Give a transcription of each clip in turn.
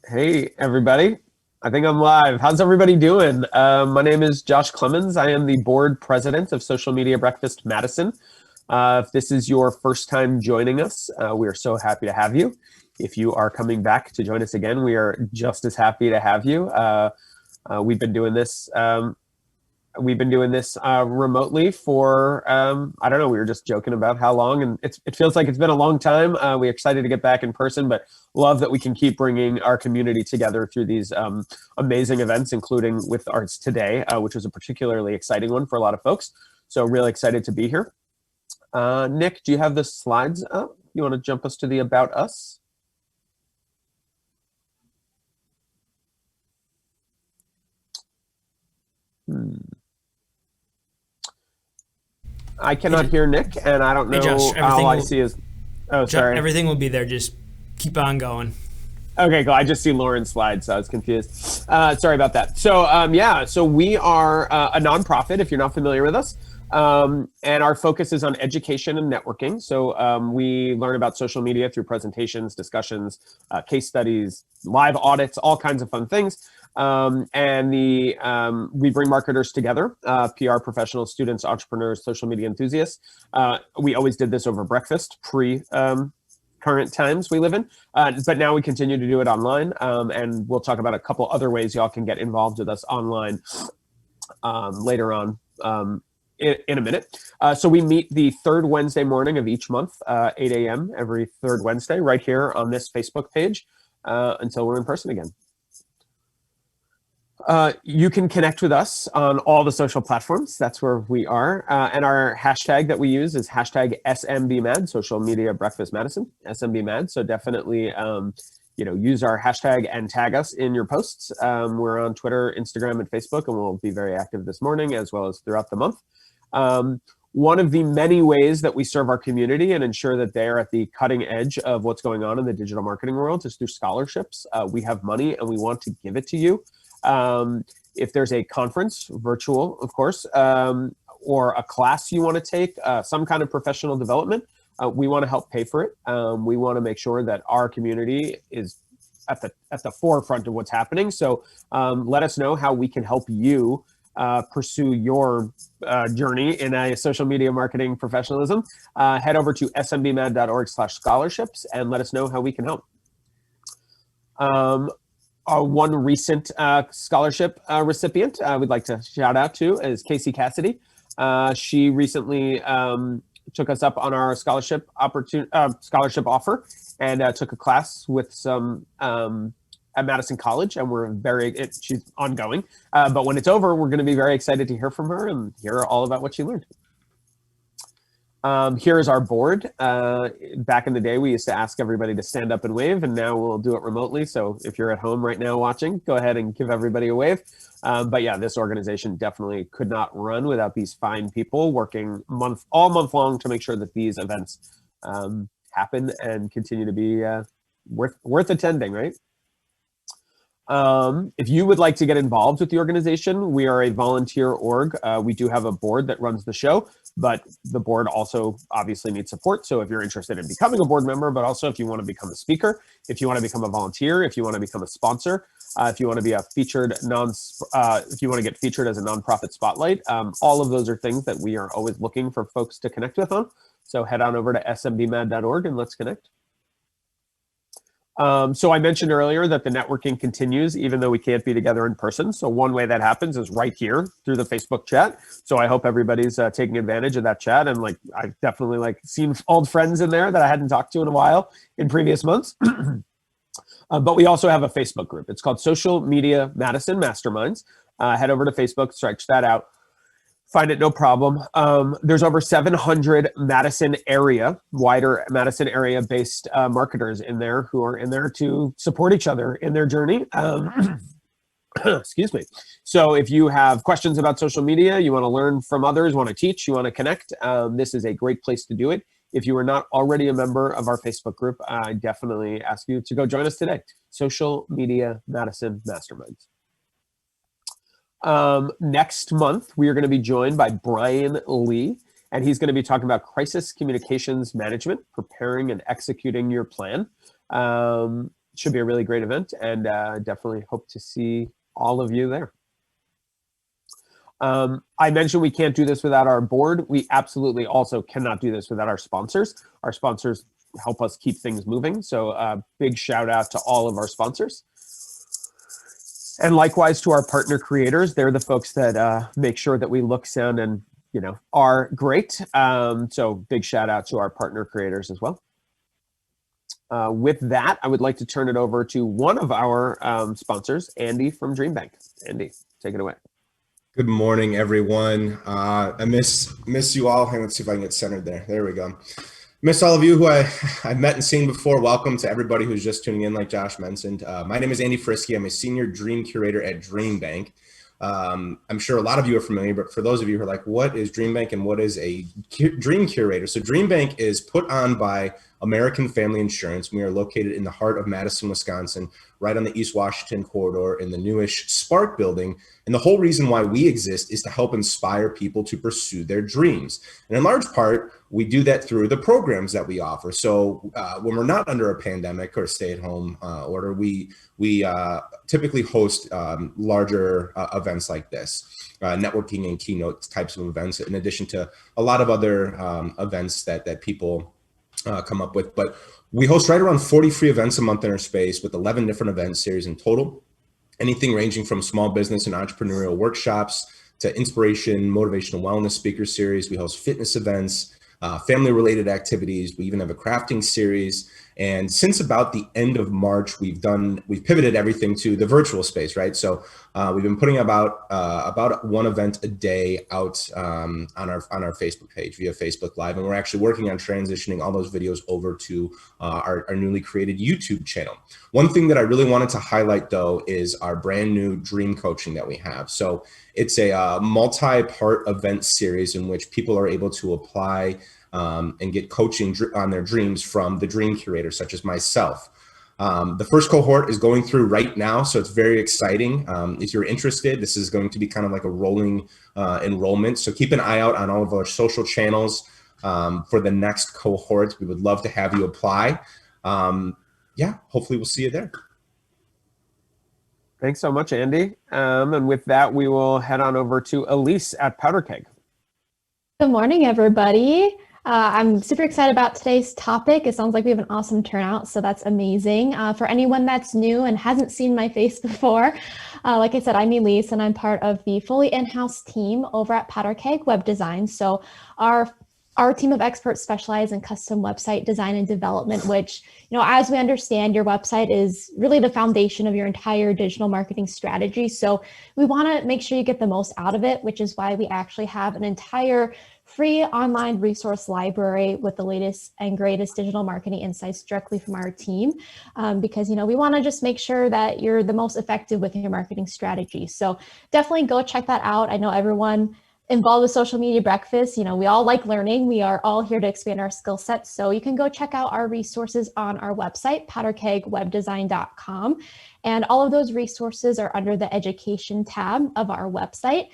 Hey, everybody. I think I'm live. How's everybody doing? My name is Josh Clemens. I am the board president of Social Media Breakfast Madison. If this is your first time joining us, we are so happy to have you. If you are coming back to join us again, we are just as happy to have you. We've been doing this remotely for, I don't know, we were just joking about how long, and it feels like it's been a long time. We're excited to get back in person, but love that we can keep bringing our community together through these amazing events, including with ours today, which was a particularly exciting one for a lot of folks. So really excited to be here. Nick, do you have the slides up? You want to jump us to the About Us? I cannot hear Nick, and I don't know. Hey Josh, all I see is, oh, sorry. Everything will be there. Just keep on going. Okay, cool. I just see Lauren's slide, so I was confused. Sorry about that. So, so we are a nonprofit, if you're not familiar with us, and our focus is on education and networking. So we learn about social media through presentations, discussions, case studies, live audits, all kinds of fun things. We bring marketers together, PR professionals, students, entrepreneurs, social media enthusiasts. We always did this over breakfast, current times we live in, but now we continue to do it online, and we'll talk about a couple other ways y'all can get involved with us online later on in a minute. So we meet the third Wednesday morning of each month, 8 a.m. every third Wednesday, right here on this Facebook page until we're in person again. You can connect with us on all the social platforms. That's where we are. And our hashtag that we use is hashtag SMBMad, Social Media Breakfast Madison, SMBMad. So definitely, use our hashtag and tag us in your posts. We're on Twitter, Instagram, and Facebook, and we'll be very active this morning as well as throughout the month. One of the many ways that we serve our community and ensure that they're at the cutting edge of what's going on in the digital marketing world is through scholarships. We have money and we want to give it to you. If there's a conference, virtual, of course, or a class you want to take, some kind of professional development, we want to help pay for it. We want to make sure that our community is at the forefront of what's happening. So let us know how we can help you pursue your journey in a social media marketing professionalism. Head over to smbmad.org/scholarships and let us know how we can help. One recent scholarship recipient we'd like to shout out to is Casey Cassidy. She recently took us up on our scholarship offer and took a class with some at Madison College, and she's ongoing. But when it's over, we're going to be very excited to hear from her and hear all about what she learned. Here is our board. Back in the day, we used to ask everybody to stand up and wave, and now we'll do it remotely. So if you're at home right now watching, go ahead and give everybody a wave. But yeah, this organization definitely could not run without these fine people working all month long to make sure that these events happen and continue to be worth attending, right? If you would like to get involved with the organization, we are a volunteer org. We do have a board that runs the show, but the board also obviously needs support. So if you're interested in becoming a board member, but also if you want to become a speaker, if you want to become a volunteer, if you want to become a sponsor, if you want to be if you want to get featured as a nonprofit spotlight, all of those are things that we are always looking for folks to connect with on. So head on over to smbmad.org and let's connect. So I mentioned earlier that the networking continues even though we can't be together in person. So one way that happens is right here through the Facebook chat. So I hope everybody's taking advantage of that chat. And I've definitely seen old friends in there that I hadn't talked to in a while in previous months. But we also have a Facebook group. It's called Social Media Madison Masterminds. Head over to Facebook, search that out. Find it, no problem. There's over 700 wider Madison area based marketers in there who are in there to support each other in their journey. Excuse me. So if you have questions about social media, you want to learn from others, want to teach, you want to connect, this is a great place to do it. If you are not already a member of our Facebook group, I definitely ask you to go join us today. Social Media Madison Masterminds. Next month, we are going to be joined by Brian Lee, and he's going to be talking about crisis communications management, preparing and executing your plan. should be a really great event, and definitely hope to see all of you there. I mentioned we can't do this without our board. We absolutely also cannot do this without our sponsors. Our sponsors help us keep things moving. So big shout out to all of our sponsors. And likewise to our partner creators. They're the folks that make sure that we look, sound, and are great. So big shout out to our partner creators as well. With that, I would like to turn it over to one of our sponsors, Andy from DreamBank. Andy, take it away. Good morning, everyone. I miss you all. Hey, let's see if I can get centered there. There we go. Miss all of you who I've met and seen before. Welcome to everybody who's just tuning in, like Josh mentioned. My name is Andy Frisky. I'm a senior dream curator at DreamBank. I'm sure a lot of you are familiar, but for those of you who are like, what is DreamBank and what is a dream curator? So DreamBank is put on by American Family Insurance. We are located in the heart of Madison, Wisconsin, right on the East Washington corridor in the newish Spark building. And the whole reason why we exist is to help inspire people to pursue their dreams. And in large part, we do that through the programs that we offer. So when we're not under a pandemic or stay-at-home order, we typically host larger events like this, networking and keynote types of events, in addition to a lot of other events that people come up with. But we host right around 40 free events a month in our space with 11 different event series in total. Anything ranging from small business and entrepreneurial workshops to inspiration, motivational wellness speaker series. We host fitness events, family-related activities. We even have a crafting series. And since about the end of March, we've pivoted everything to the virtual space, right? So we've been putting about one event a day out on our Facebook page via Facebook Live, and we're actually working on transitioning all those videos over to our newly created YouTube channel. One thing that I really wanted to highlight, though, is our brand new dream coaching that we have. So it's a multi-part event series in which people are able to apply and get coaching on their dreams from the dream curator, such as myself. The first cohort is going through right now, so it's very exciting. If you're interested, this is going to be kind of like a rolling enrollment. So keep an eye out on all of our social channels for the next cohort. We would love to have you apply. Yeah, hopefully we'll see you there. Thanks so much, Andy. And with that, we will head on over to Elise at Powder Keg. Good morning, everybody. I'm super excited about today's topic. It sounds like we have an awesome turnout, so that's amazing. For anyone that's new and hasn't seen my face before, like I said, I'm Elise, and I'm part of the fully in-house team over at Powder Keg Web Design. So our team of experts specialize in custom website design and development, which, as we understand, your website is really the foundation of your entire digital marketing strategy. So we want to make sure you get the most out of it, which is why we actually have an entire free online resource library with the latest and greatest digital marketing insights directly from our team, because we want to just make sure that you're the most effective with your marketing strategy. So definitely go check that out. I know everyone involved with Social Media Breakfast, we all like learning. We are all here to expand our skill sets. So you can go check out our resources on our website, powderkegwebdesign.com. And all of those resources are under the education tab of our website.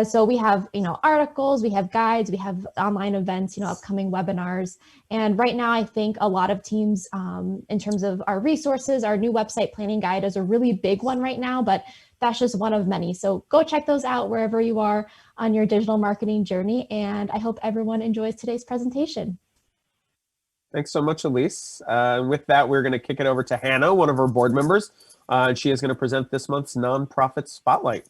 So we have, articles, we have guides, we have online events, upcoming webinars. And right now, I think a lot of teams, in terms of our resources, our new website planning guide is a really big one right now, but that's just one of many. So go check those out wherever you are on your digital marketing journey. And I hope everyone enjoys today's presentation. Thanks so much, Elise. With that, we're going to kick it over to Hannah, one of our board members. She is going to present this month's nonprofit spotlight.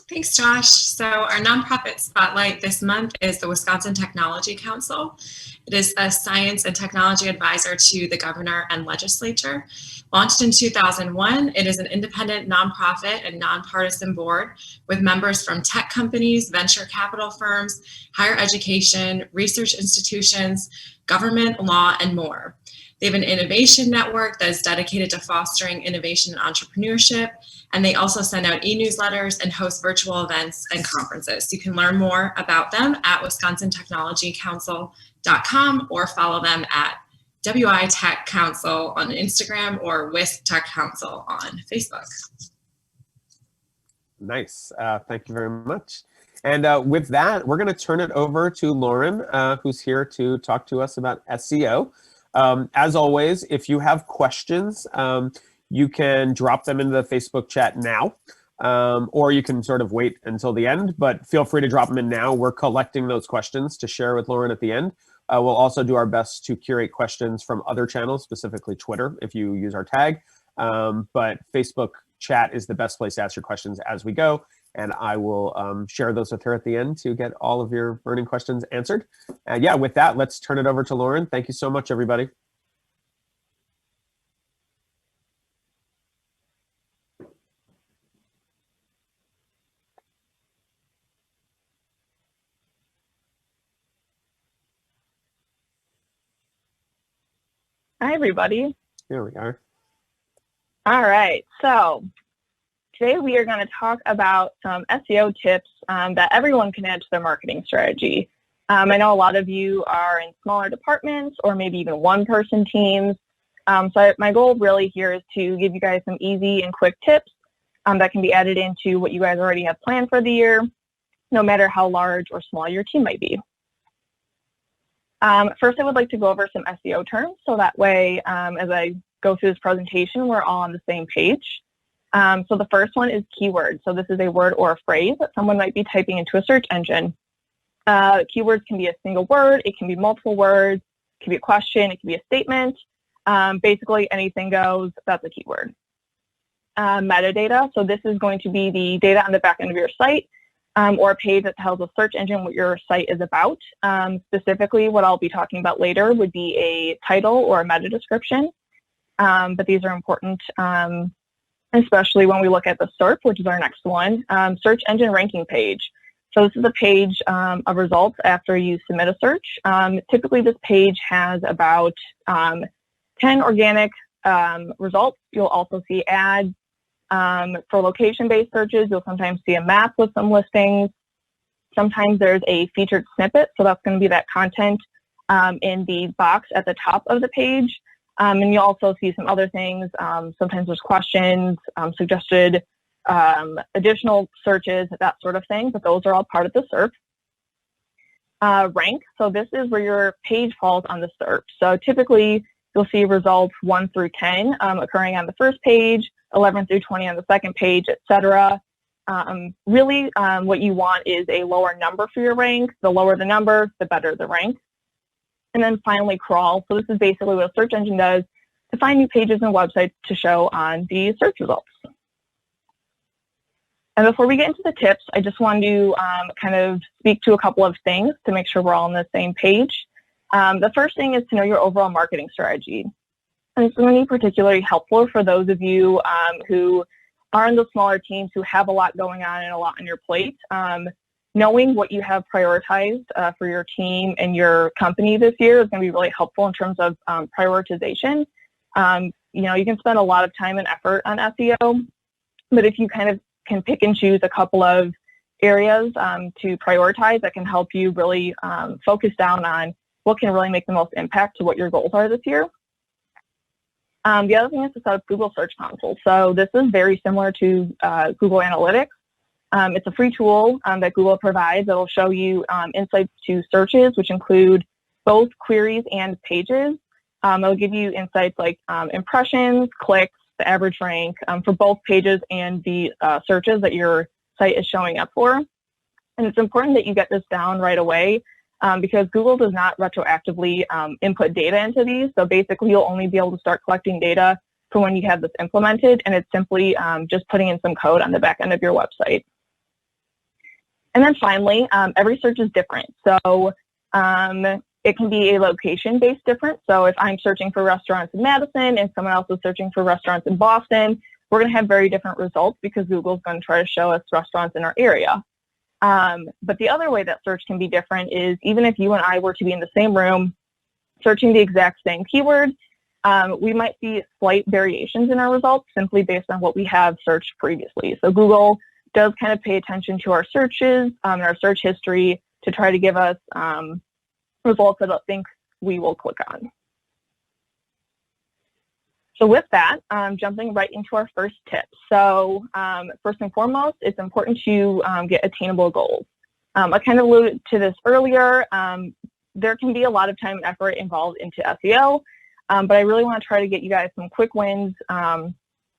Thanks, Josh. So our nonprofit spotlight this month is the Wisconsin Technology Council. It is a science and technology advisor to the governor and legislature. Launched in 2001, it is an independent nonprofit and nonpartisan board with members from tech companies, venture capital firms, higher education, research institutions, government, law, and more. They have an innovation network that is dedicated to fostering innovation and entrepreneurship, and they also send out e-newsletters and host virtual events and conferences. You can learn more about them at wisconsintechnologycouncil.com or follow them at WI Tech Council on Instagram or WIS Tech Council on Facebook. Nice. Thank you very much. And with that, we're going to turn it over to Lauren, who's here to talk to us about SEO. As always, if you have questions, you can drop them into the Facebook chat now, or you can sort of wait until the end, but feel free to drop them in now. We're collecting those questions to share with Lauren at the end. We'll also do our best to curate questions from other channels, specifically Twitter, if you use our tag. But Facebook chat is the best place to ask your questions as we go. And I will share those with her at the end to get all of your burning questions answered. And yeah, with that, let's turn it over to Lauren. Thank you so much, everybody. Hi, everybody. Here we are. All right. So today we are going to talk about some SEO tips that everyone can add to their marketing strategy. I know a lot of you are in smaller departments or maybe even one-person teams. My goal really here is to give you guys some easy and quick tips that can be added into what you guys already have planned for the year, no matter how large or small your team might be. First, I would like to go over some SEO terms, so that way, as I go through this presentation, we're all on the same page. So the first one is keyword. So this is a word or a phrase that someone might be typing into a search engine. Keywords can be a single word, it can be multiple words, it can be a question, it can be a statement. Basically, anything goes, that's a keyword. Metadata, so this is going to be the data on the back end of your site. Or a page that tells a search engine what your site is about. Specifically, what I'll be talking about later would be a title or a meta description. But these are important, especially when we look at the SERP, which is our next one, search engine ranking page. So this is a page of results after you submit a search. Typically, this page has about 10 organic results. You'll also see ads. For location-based searches, you'll sometimes see a map with some listings. Sometimes there's a featured snippet, so that's going to be that content in the box at the top of the page. And you'll also see some other things. Sometimes there's questions, suggested additional searches, that sort of thing, but those are all part of the SERP. Rank, so this is where your page falls on the SERP. So typically, you'll see results 1 through 10 occurring on the first page, 11 through 20 on the second page, etc. Really, what you want is a lower number for your rank. The lower the number, the better the rank. And then finally, crawl. So this is basically what a search engine does to find new pages and websites to show on the search results. And before we get into the tips, I just wanted to kind of speak to a couple of things to make sure we're all on the same page. The first thing is to know your overall marketing strategy. And it's going to be particularly helpful for those of you who are in the smaller teams who have a lot going on and a lot on your plate. Knowing what you have prioritized for your team and your company this year is going to be really helpful in terms of prioritization. You can spend a lot of time and effort on SEO, but if you kind of can pick and choose a couple of areas to prioritize, that can help you really focus down on what can really make the most impact to what your goals are this year. The other thing is to set up Google Search Console. So this is very similar to Google Analytics. It's a free tool that Google provides that will show you insights to searches, which include both queries and pages. It'll give you insights like impressions, clicks, the average rank for both pages and the searches that your site is showing up for. And it's important that you get this down right away because Google does not retroactively input data into these. So basically, you'll only be able to start collecting data for when you have this implemented, and it's simply just putting in some code on the back end of your website. And then finally, every search is different. So it can be a location-based difference. So if I'm searching for restaurants in Madison and someone else is searching for restaurants in Boston, we're going to have very different results because Google's going to try to show us restaurants in our area. But the other way that search can be different is even if you and I were to be in the same room searching the exact same keyword, we might see slight variations in our results simply based on what we have searched previously. So Google does kind of pay attention to our searches and our search history to try to give us results that I think we will click on. So with that, jumping right into our first tip. So first and foremost, it's important to get attainable goals. I kind of alluded to this earlier. There can be a lot of time and effort involved into SEO. but I really want to try to get you guys some quick wins and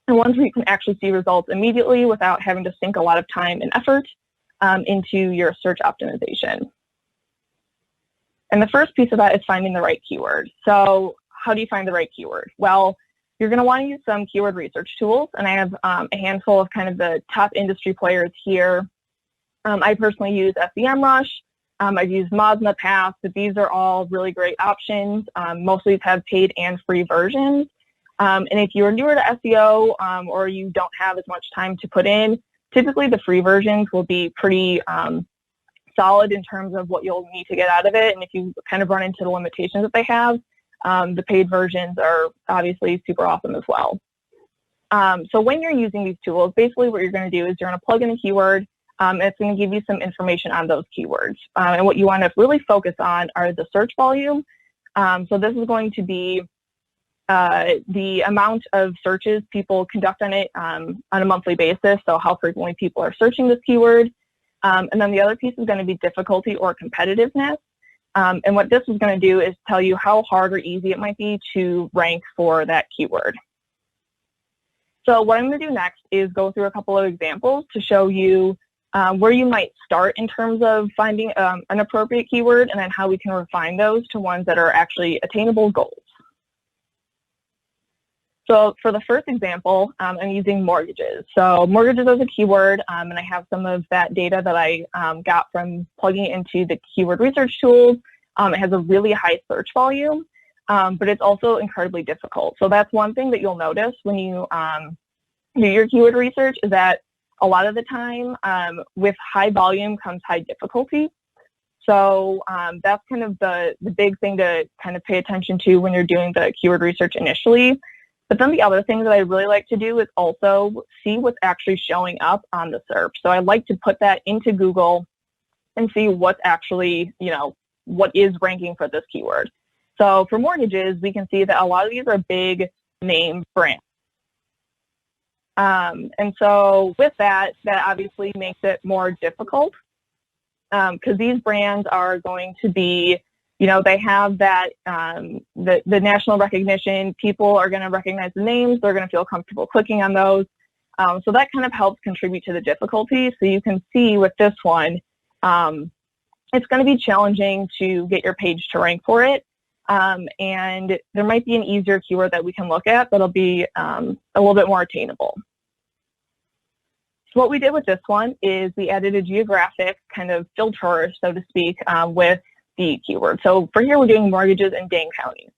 ones where you can actually see results immediately without having to sink a lot of time and effort into your search optimization. And the first piece of that is finding the right keyword. So how do you find the right keyword? Well, you're going to want to use some keyword research tools, and I have a handful of kind of the top industry players here. I personally use SEMrush. I've used Moz in the past, but these are all really great options. Most of these have paid and free versions. And if you're newer to SEO or you don't have as much time to put in, typically the free versions will be pretty solid in terms of what you'll need to get out of it. And if you kind of run into the limitations that they have, the paid versions are obviously super awesome as well. So when you're using these tools, basically what you're going to do is you're going to plug in a keyword, and it's going to give you some information on those keywords. And what you want to really focus on are the search volume. So this is going to be the amount of searches people conduct on it on a monthly basis, so how frequently people are searching this keyword. And then the other piece is going to be difficulty or competitiveness. And what this is going to do is tell you how hard or easy it might be to rank for that keyword. So what I'm going to do next is go through a couple of examples to show you where you might start in terms of finding an appropriate keyword, and then how we can refine those to ones that are actually attainable goals. So for the first example, I'm using mortgages. So mortgages as a keyword, and I have some of that data that I got from plugging it into the keyword research tools. It has a really high search volume, but it's also incredibly difficult. So that's one thing that you'll notice when you do your keyword research, is that a lot of the time with high volume comes high difficulty. So that's kind of the big thing to kind of pay attention to when you're doing the keyword research initially. But then the other thing that I really like to do is also see what's actually showing up on the SERP. So I like to put that into Google and see what's actually, what is ranking for this keyword. So for mortgages, we can see that a lot of these are big name brands. And so with that, that obviously makes it more difficult because these brands are going to be, they have that, the national recognition. People are going to recognize the names. They're going to feel comfortable clicking on those. So that kind of helps contribute to the difficulty. So you can see with this one, it's going to be challenging to get your page to rank for it. And there might be an easier keyword that we can look at that'll be a little bit more attainable. So what we did with this one is we added a geographic kind of filter, so to speak, with the keyword. So for here, we're doing mortgages in Dane County.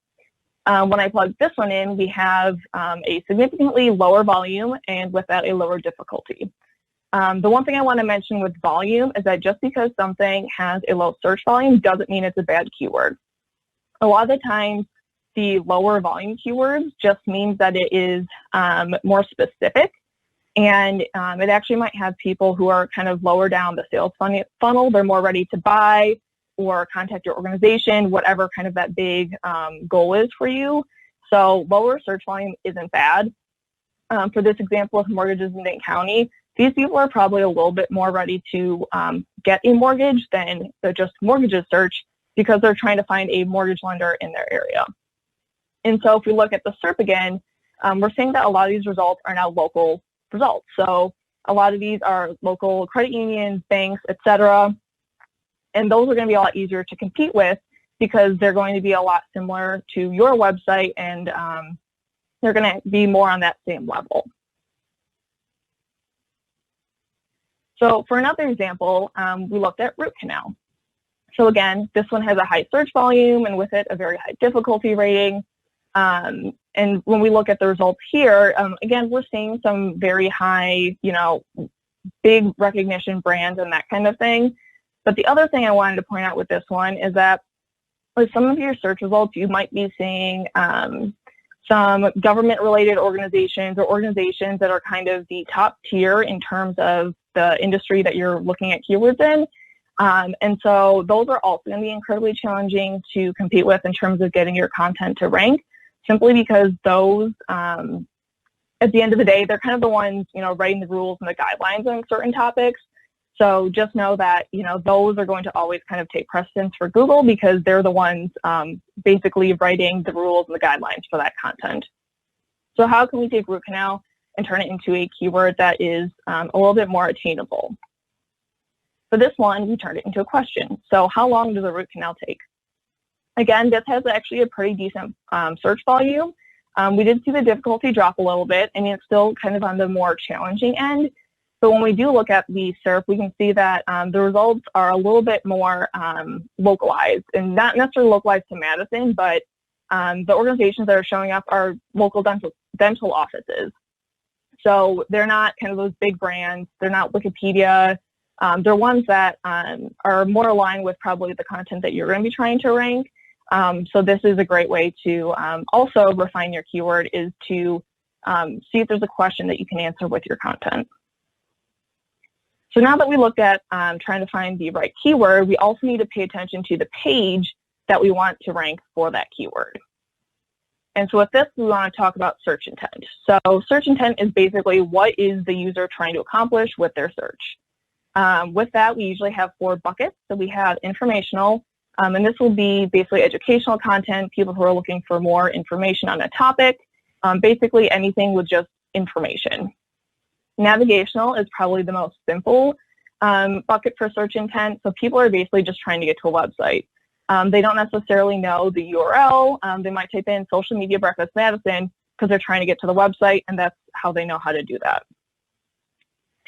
When I plug this one in, we have a significantly lower volume, and with that, a lower difficulty. The one thing I want to mention with volume is that just because something has a low search volume doesn't mean it's a bad keyword. A lot of the times, the lower volume keywords just means that it is more specific, and it actually might have people who are kind of lower down the sales funnel. They're more ready to buy or contact your organization, whatever kind of that big goal is for you. So lower search volume isn't bad. For this example of mortgages in Dane County, these people are probably a little bit more ready to get a mortgage than the just mortgages search, because they're trying to find a mortgage lender in their area. And so if we look at the SERP again, we're seeing that a lot of these results are now local results. So a lot of these are local credit unions, banks, etc. And those are going to be a lot easier to compete with because they're going to be a lot similar to your website, and they're going to be more on that same level. So for another example, we looked at root canal. So again, this one has a high search volume and with it a very high difficulty rating. And when we look at the results here, again, we're seeing some very high, big recognition brands and that kind of thing. But the other thing I wanted to point out with this one is that with some of your search results, you might be seeing some government-related organizations or organizations that are kind of the top tier in terms of the industry that you're looking at keywords in. And so those are also going to be incredibly challenging to compete with in terms of getting your content to rank, simply because those, at the end of the day, they're kind of the ones, writing the rules and the guidelines on certain topics. So just know that, those are going to always kind of take precedence for Google because they're the ones basically writing the rules and the guidelines for that content. So how can we take root canal and turn it into a keyword that is a little bit more attainable? For this one, we turned it into a question. So how long does a root canal take? Again, this has actually a pretty decent search volume. We did see the difficulty drop a little bit, and it's still kind of on the more challenging end. So when we do look at the SERP, we can see that the results are a little bit more localized, and not necessarily localized to Madison, but the organizations that are showing up are local dental offices. So they're not kind of those big brands. They're not Wikipedia. They're ones that are more aligned with probably the content that you're going to be trying to rank. So this is a great way to also refine your keyword, is to see if there's a question that you can answer with your content. So now that we looked at trying to find the right keyword, we also need to pay attention to the page that we want to rank for that keyword. And so with this, we want to talk about search intent. So search intent is basically what is the user trying to accomplish with their search. With that, we usually have 4 buckets. So we have informational, and this will be basically educational content, people who are looking for more information on a topic, basically anything with just information. Navigational is probably the most simple bucket for search intent. So people are basically just trying to get to a website. They don't necessarily know the URL. They might type in social media breakfast Madison because they're trying to get to the website, and that's how they know how to do that.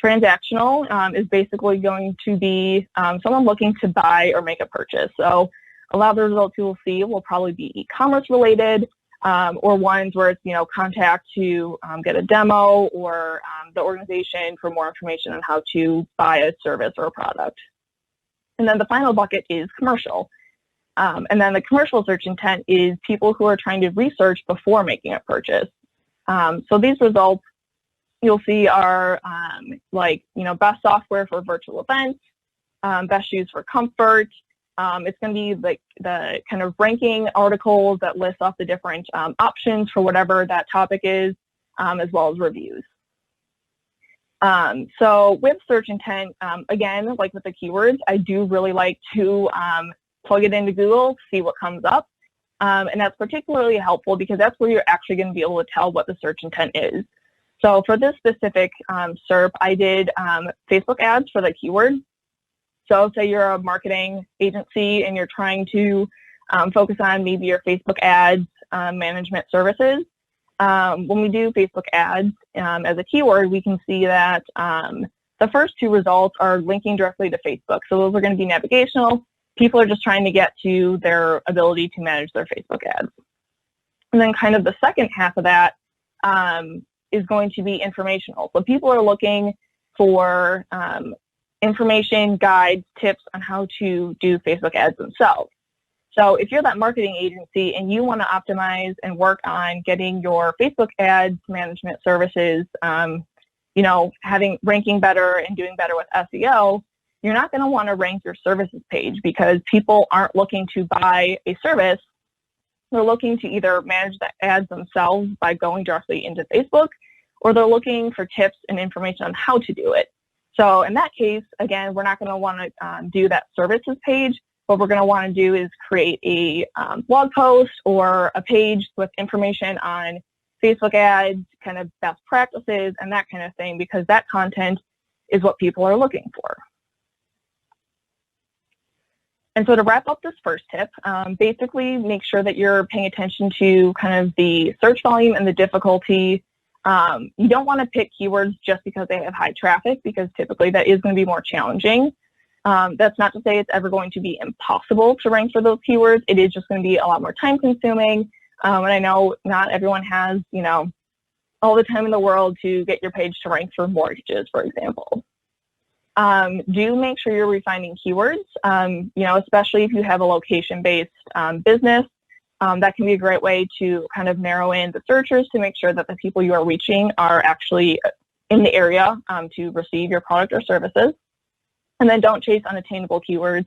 Transactional is basically going to be someone looking to buy or make a purchase. So a lot of the results you will see will probably be e-commerce related, or ones where it's, contact to get a demo, or the organization for more information on how to buy a service or a product. And then the final bucket is commercial. And then the commercial search intent is people who are trying to research before making a purchase. So these results you'll see are best software for virtual events, best shoes for comfort. It's going to be like the kind of ranking articles that list off the different options for whatever that topic is, as well as reviews. So with search intent, again, like with the keywords, I do really like to plug it into Google, see what comes up. And that's particularly helpful because that's where you're actually going to be able to tell what the search intent is. So for this specific SERP, I did Facebook ads for the keyword. So say you're a marketing agency and you're trying to focus on maybe your Facebook ads management services. When we do Facebook ads as a keyword, we can see that the first 2 results are linking directly to Facebook. So those are going to be navigational. People are just trying to get to their ability to manage their Facebook ads. And then kind of the second half of that is going to be informational. So people are looking for information, guides, tips on how to do Facebook ads themselves. So if you're that marketing agency and you want to optimize and work on getting your Facebook ads management services, ranking better and doing better with SEO, you're not going to want to rank your services page because people aren't looking to buy a service. They're looking to either manage the ads themselves by going directly into Facebook, or they're looking for tips and information on how to do it. So in that case, again, we're not going to want to do that services page. What we're going to want to do is create a blog post or a page with information on Facebook ads, kind of best practices and that kind of thing, because that content is what people are looking for. And so to wrap up this first tip, basically make sure that you're paying attention to kind of the search volume and the difficulty. You don't want to pick keywords just because they have high traffic, because typically that is going to be more challenging. That's not to say it's ever going to be impossible to rank for those keywords. It is just going to be a lot more time consuming. And I know not everyone has, all the time in the world to get your page to rank for mortgages, for example. Do make sure you're refining keywords, especially if you have a location-based business. That can be a great way to kind of narrow in the searchers to make sure that the people you are reaching are actually in the area to receive your product or services. And then don't chase unattainable keywords.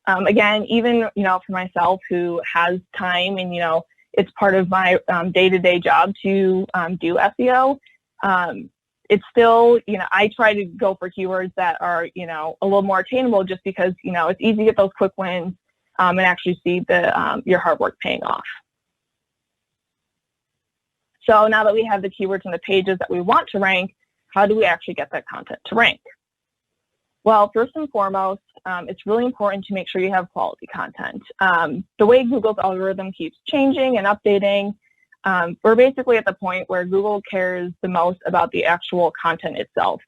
Again, even, for myself who has time and, it's part of my day-to-day job to do SEO, it's still, I try to go for keywords that are, a little more attainable, just because, it's easy to get those quick wins and actually see your hard work paying off. So now that we have the keywords and the pages that we want to rank, how do we actually get that content to rank? Well, first and foremost, it's really important to make sure you have quality content. The way Google's algorithm keeps changing and updating, we're basically at the point where Google cares the most about the actual content itself.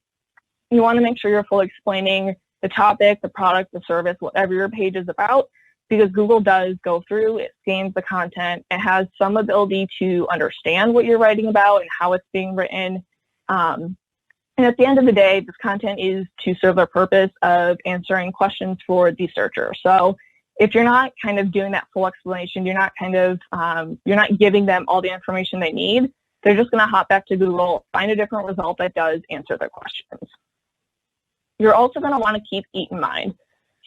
You want to make sure you're fully explaining the topic, the product, the service, whatever your page is about, because Google does go through, it scans the content, it has some ability to understand what you're writing about and how it's being written. And at the end of the day, this content is to serve the purpose of answering questions for the searcher. So if you're not kind of doing that full explanation, you're not giving them all the information they need, they're just going to hop back to Google, find a different result that does answer their questions. You're also going to want to keep EAT in mind.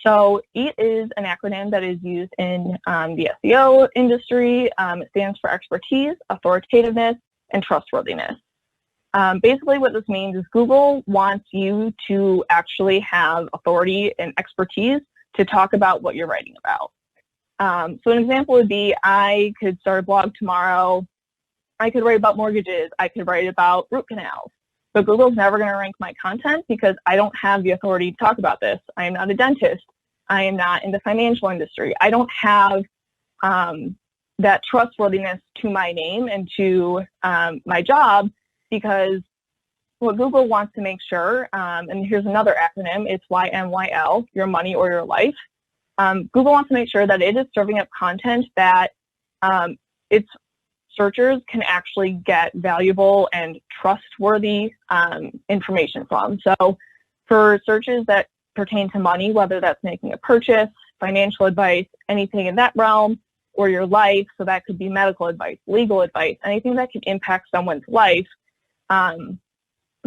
So EAT is an acronym that is used in the SEO industry. It stands for expertise, authoritativeness, and trustworthiness. Basically what this means is Google wants you to actually have authority and expertise to talk about what you're writing about. So an example would be, I could start a blog tomorrow. I could write about mortgages. I could write about root canals. But Google's never going to rank my content because I don't have the authority to talk about this. I am not a dentist. I am not in the financial industry. I don't have that trustworthiness to my name and to my job, because what Google wants to make sure, and here's another acronym, it's YMYL, your money or your life. Google wants to make sure that it is serving up content that its searchers can actually get valuable and trustworthy information from. So for searches that pertain to money, whether that's making a purchase, financial advice, anything in that realm, or your life, so that could be medical advice, legal advice, anything that can impact someone's life,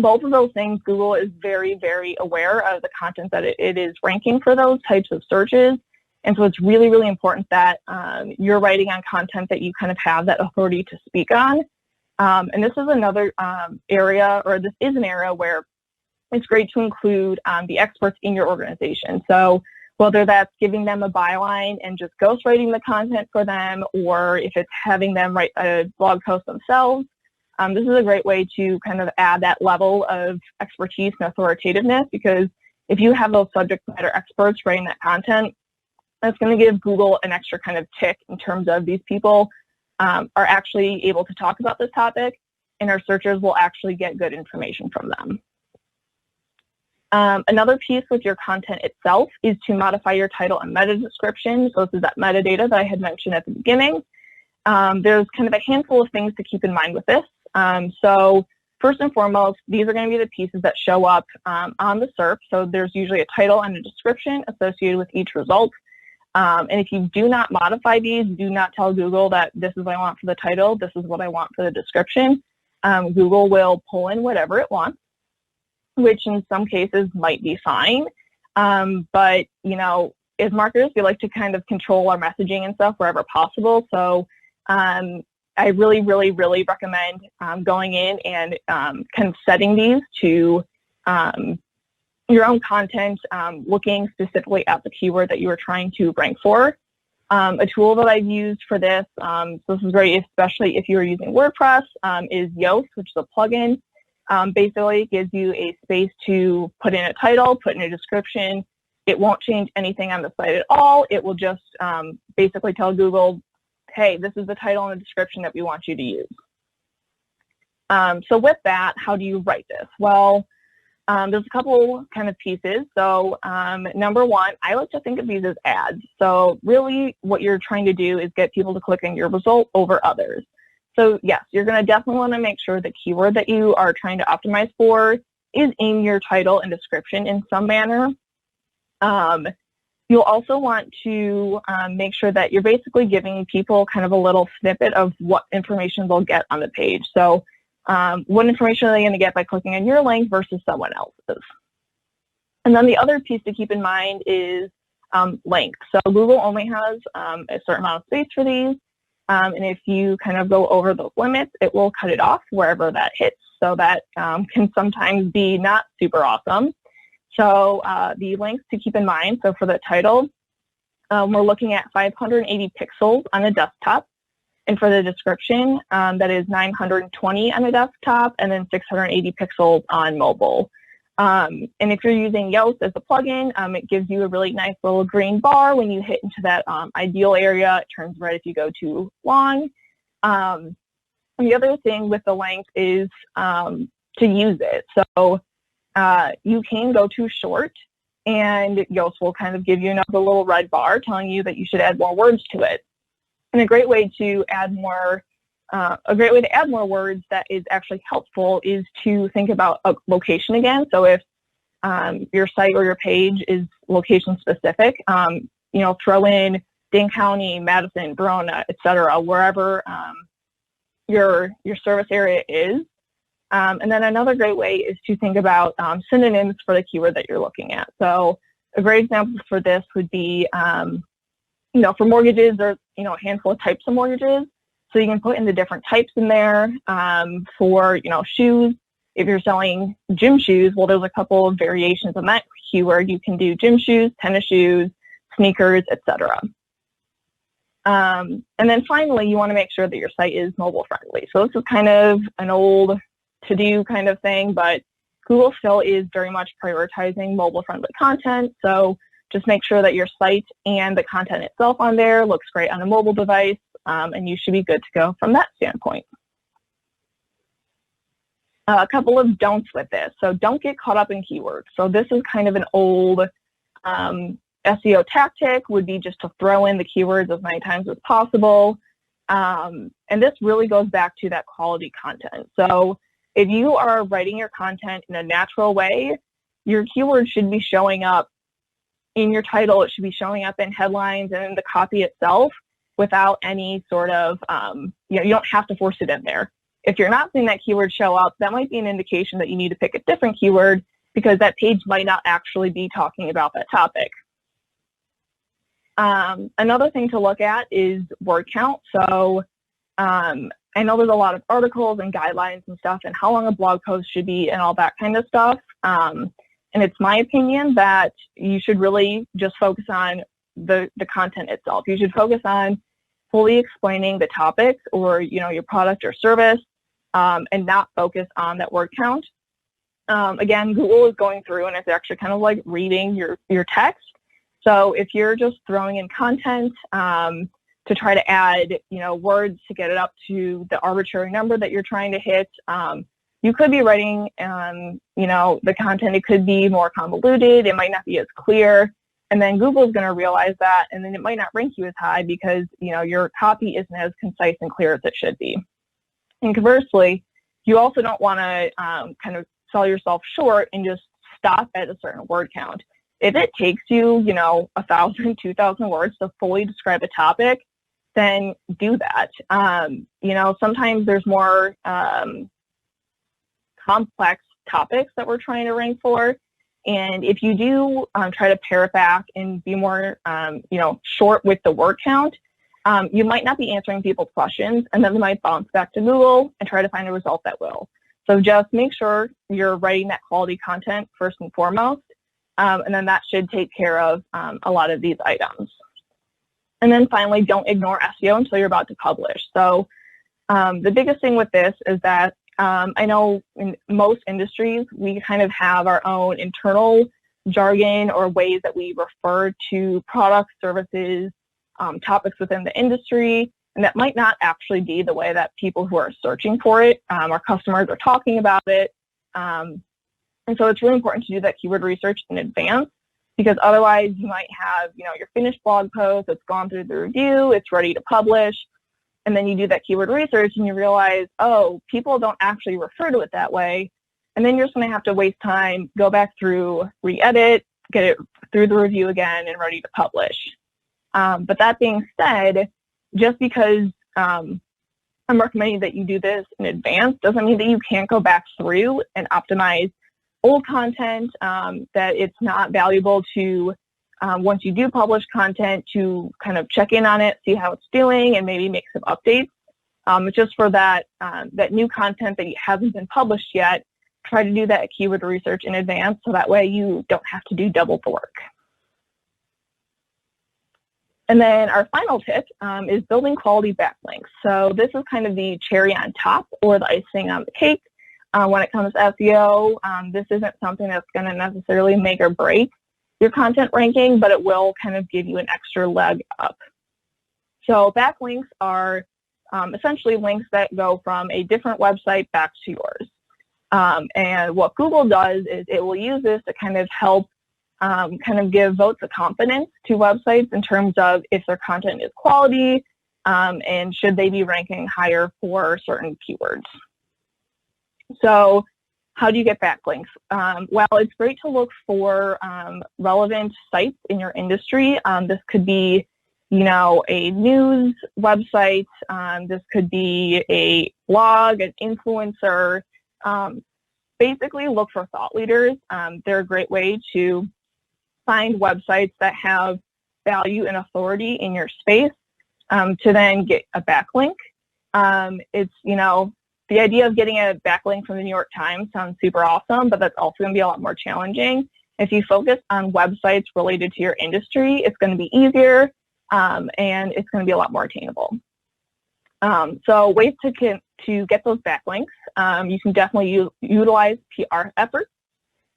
both of those things, Google is very, very aware of the content that it is ranking for those types of searches. And so it's really, really important that you're writing on content that you kind of have that authority to speak on. And this is another area, or this is an area where it's great to include the experts in your organization. So whether that's giving them a byline and just ghostwriting the content for them, or if it's having them write a blog post themselves, this is a great way to kind of add that level of expertise and authoritativeness, because if you have those subject matter experts writing that content, that's going to give Google an extra kind of tick in terms of these people are actually able to talk about this topic, and our searchers will actually get good information from them. Another piece with your content itself is to modify your title and meta description. So this is that metadata that I had mentioned at the beginning. There's kind of a handful of things to keep in mind with this. So first and foremost, these are going to be the pieces that show up on the SERP. So there's usually a title and a description associated with each result. And if you do not modify these, do not tell Google that this is what I want for the title, this is what I want for the description, Google will pull in whatever it wants, which in some cases might be fine. But, you know, as marketers, we like to kind of control our messaging and stuff wherever possible. So I really, really, really recommend going in and kind of setting these to your own content, looking specifically at the keyword that you are trying to rank for. A tool that I've used for this, so this is great, especially if you're using WordPress, is Yoast, which is a plugin. Basically, it gives you a space to put in a title, put in a description. It won't change anything on the site at all. It will just basically tell Google, hey, this is the title and the description that we want you to use. So with that, how do you write this? Well, there's a couple kind of pieces. So number one, I like to think of these as ads. So really what you're trying to do is get people to click on your result over others. So yes, you're going to definitely want to make sure the keyword that you are trying to optimize for is in your title and description in some manner. You'll also want to make sure that you're basically giving people kind of a little snippet of what information they'll get on the page. So what information are they going to get by clicking on your link versus someone else's? And then the other piece to keep in mind is length. So Google only has a certain amount of space for these. And if you kind of go over those limits, it will cut it off wherever that hits. so that can sometimes be not super awesome. So the links to keep in mind, so for the title, we're looking at 580 pixels on a desktop. And for the description, that is 920 on a desktop and then 680 pixels on mobile. And if you're using Yoast as a plugin, it gives you a really nice little green bar when you hit into that ideal area. It turns red if you go too long. And the other thing with the length is to use it. So you can go too short, and Yoast will kind of give you another little red bar telling you that you should add more words to it. And a great way to add more words that is actually helpful is to think about a location again. So if your site or your page is location specific, throw in Dane County, Madison, Verona, etc., wherever your service area is. And then another great way is to think about synonyms for the keyword that you're looking at. So a great example for this would be, for mortgages, there's a handful of types of mortgages. So you can put in the different types in there. For shoes, if you're selling gym shoes, well, there's a couple of variations on that keyword. You can do gym shoes, tennis shoes, sneakers, etc. And then finally, you want to make sure that your site is mobile friendly. So this is kind of an old to-do kind of thing, but Google still is very much prioritizing mobile friendly content. So just make sure that your site and the content itself on there looks great on a mobile device, and you should be good to go from that standpoint. A couple of don'ts with this. So don't get caught up in keywords. So this is kind of an old SEO tactic, would be just to throw in the keywords as many times as possible. And this really goes back to that quality content. So if you are writing your content in a natural way, your keywords should be showing up in your title. It should be showing up in headlines and in the copy itself without any sort of, you don't have to force it in there. If you're not seeing that keyword show up, that might be an indication that you need to pick a different keyword because that page might not actually be talking about that topic. Another thing to look at is word count. So I know there's a lot of articles and guidelines and stuff and how long a blog post should be and all that kind of stuff. And it's my opinion that you should really just focus on the content itself. You should focus on fully explaining the topics or, your product or service, and not focus on that word count. Again, Google is going through and it's actually kind of like reading your text. So if you're just throwing in content to try to add, words to get it up to the arbitrary number that you're trying to hit, you could be writing, the content, it could be more convoluted, it might not be as clear, and then Google's going to realize that, and then it might not rank you as high because, your copy isn't as concise and clear as it should be. And conversely, you also don't want to kind of sell yourself short and just stop at a certain word count. If it takes you, 1,000, 2,000 words to fully describe a topic, then do that. Sometimes there's more complex topics that we're trying to rank for. And if you do try to pare it back and be more, short with the word count, you might not be answering people's questions, and then they might bounce back to Google and try to find a result that will. So just make sure you're writing that quality content first and foremost, and then that should take care of a lot of these items. And then finally, don't ignore SEO until you're about to publish. So the biggest thing with this is that I know in most industries, we kind of have our own internal jargon or ways that we refer to products, services, topics within the industry, and that might not actually be the way that people who are searching for it, our customers are talking about it. And so it's really important to do that keyword research in advance, because otherwise you might have, your finished blog post, it's gone through the review, it's ready to publish, and then you do that keyword research and you realize, oh, people don't actually refer to it that way. And then you're just going to have to waste time, go back through, re-edit, get it through the review again and ready to publish. But that being said, just because I'm recommending that you do this in advance doesn't mean that you can't go back through and optimize old content, that it's not valuable to, once you do publish content, to kind of check in on it, see how it's doing, and maybe make some updates. Just for that, that new content that hasn't been published yet, try to do that keyword research in advance so that way you don't have to do double the work. And then our final tip is building quality backlinks. So this is kind of the cherry on top or the icing on the cake. When it comes to SEO, this isn't something that's going to necessarily make or break your content ranking, but it will kind of give you an extra leg up. So backlinks are essentially links that go from a different website back to yours. And what Google does is it will use this to kind of help kind of give votes of confidence to websites in terms of if their content is quality and should they be ranking higher for certain keywords. So how do you get backlinks? Well, it's great to look for relevant sites in your industry. This could be, you know, a news website. This could be a blog, an influencer. Basically, look for thought leaders. They're a great way to find websites that have value and authority in your space to then get a backlink. It's, you know, the idea of getting a backlink from the New York Times sounds super awesome, but that's also going to be a lot more challenging. If you focus on websites related to your industry, it's going to be easier and it's going to be a lot more attainable. So ways to get those backlinks, you can definitely utilize PR efforts.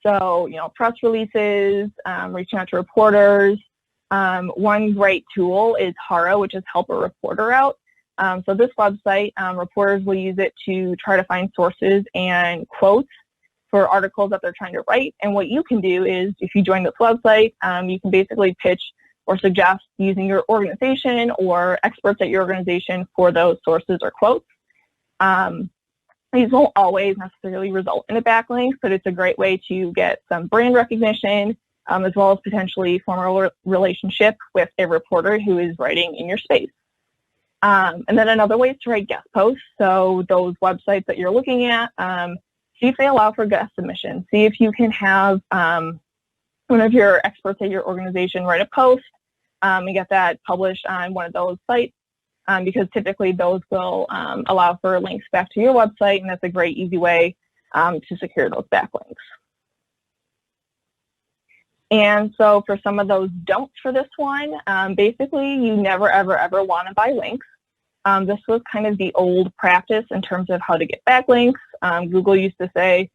So, you know, press releases, reaching out to reporters. One great tool is Haro, which is Help a Reporter Out. So this website, reporters will use it to try to find sources and quotes for articles that they're trying to write. And what you can do is, if you join this website, you can basically pitch or suggest using your organization or experts at your organization for those sources or quotes. These won't always necessarily result in a backlink, but it's a great way to get some brand recognition, as well as potentially form a relationship with a reporter who is writing in your space. And then another way is to write guest posts. So those websites that you're looking at, see if they allow for guest submission. See if you can have one of your experts at your organization write a post and get that published on one of those sites, because typically those will allow for links back to your website, and that's a great, easy way to secure those backlinks. And so for some of those don'ts for this one, basically you never, ever, ever want to buy links. This was kind of the old practice in terms of how to get backlinks. Google used to say,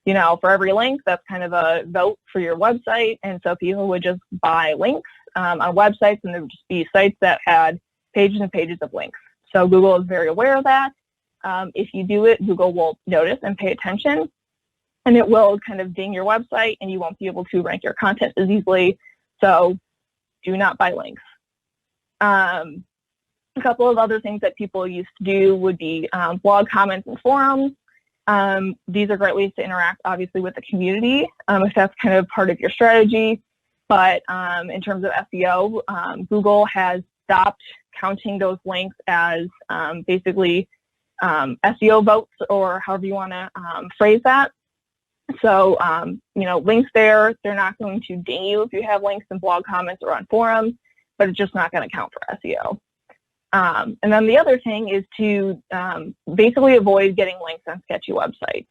you know, for every link, that's kind of a vote for your website. And so people would just buy links on websites, and there would just be sites that had pages and pages of links. So Google is very aware of that. If you do it, Google will notice and pay attention, and it will kind of ding your website, and you won't be able to rank your content as easily. So do not buy links. A couple of other things that people used to do would be blog comments and forums. These are great ways to interact, obviously, with the community, if that's kind of part of your strategy. But in terms of SEO, Google has stopped counting those links as basically SEO votes, or however you want to phrase that. So, you know, links there, they're not going to ding you if you have links in blog comments or on forums, but it's just not going to count for SEO. And then the other thing is to basically avoid getting links on sketchy websites.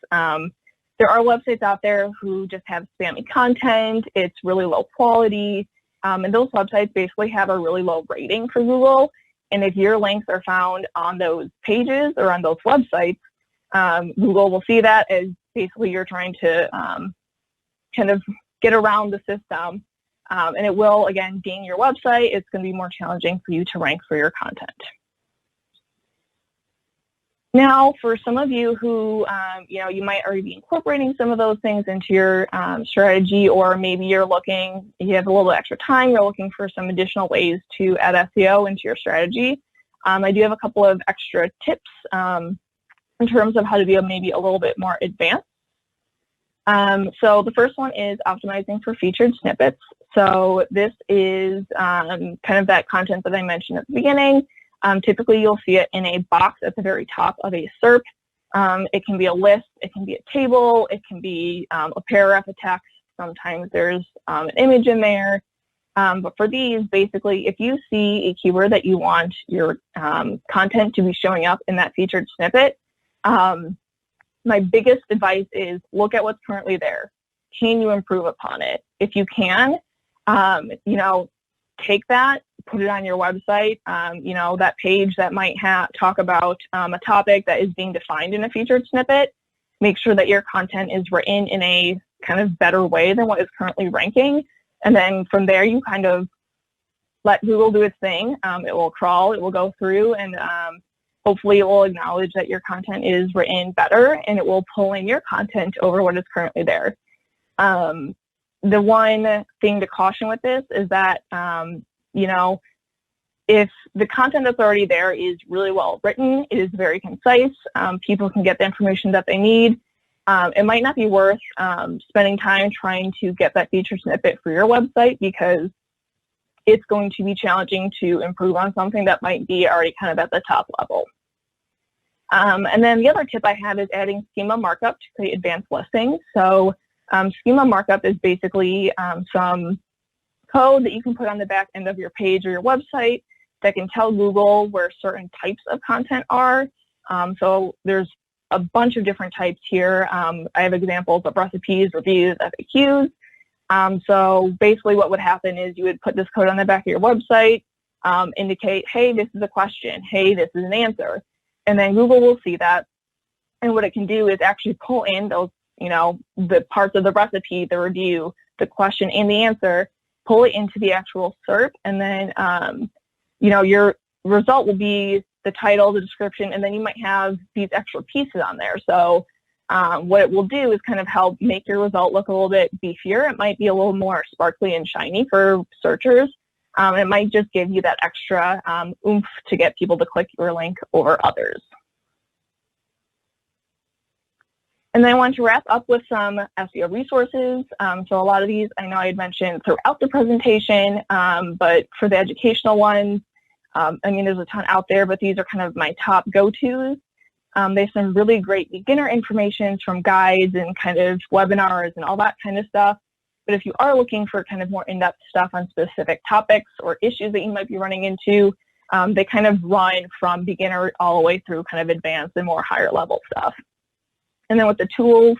There are websites out there who just have spammy content. It's really low quality. And those websites basically have a really low rating for Google. And if your links are found on those pages or on those websites, Google will see that as basically you're trying to kind of get around the system. And it will, again, ding your website. It's going to be more challenging for you to rank for your content. Now, for some of you who, you know, you might already be incorporating some of those things into your strategy, or maybe you're looking, you have a little extra time, you're looking for some additional ways to add SEO into your strategy. I do have a couple of extra tips in terms of how to be maybe a little bit more advanced. So the first one is optimizing for featured snippets. So this is kind of that content that I mentioned at the beginning. Typically, you'll see it in a box at the very top of a SERP. It can be a list, it can be a table, it can be a paragraph of text. Sometimes there's an image in there. But for these, basically, if you see a keyword that you want your content to be showing up in that featured snippet, my biggest advice is look at what's currently there. Can you improve upon it? If you can, take that, put it on your website. That page that might talk about a topic that is being defined in a featured snippet. Make sure that your content is written in a kind of better way than what is currently ranking. And then from there, you kind of let Google do its thing. It will crawl, it will go through, and hopefully it will acknowledge that your content is written better, and it will pull in your content over what is currently there. The one thing to caution with this is that, if the content that's already there is really well written, it is very concise, people can get the information that they need, it might not be worth spending time trying to get that feature snippet for your website, because it's going to be challenging to improve on something that might be already kind of at the top level. And then the other tip I have is adding schema markup to create advanced listings. So schema markup is basically some code that you can put on the back end of your page or your website that can tell Google where certain types of content are. So there's a bunch of different types here. I have examples of recipes, reviews, FAQs. So basically what would happen is you would put this code on the back of your website, indicate, hey, this is a question, hey, this is an answer. And then Google will see that. And what it can do is actually pull in those, the parts of the recipe, the review, the question, and the answer, pull it into the actual SERP. And then, your result will be the title, the description, and then you might have these extra pieces on there. So what it will do is kind of help make your result look a little bit beefier. It might be a little more sparkly and shiny for searchers. It might just give you that extra oomph to get people to click your link over others. And then I want to wrap up with some SEO resources. So a lot of these I know I had mentioned throughout the presentation, but for the educational ones, there's a ton out there, but these are kind of my top go-tos. There's some really great beginner information from guides and kind of webinars and all that kind of stuff. But if you are looking for kind of more in-depth stuff on specific topics or issues that you might be running into, they kind of run from beginner all the way through kind of advanced and more higher level stuff. And then with the tools,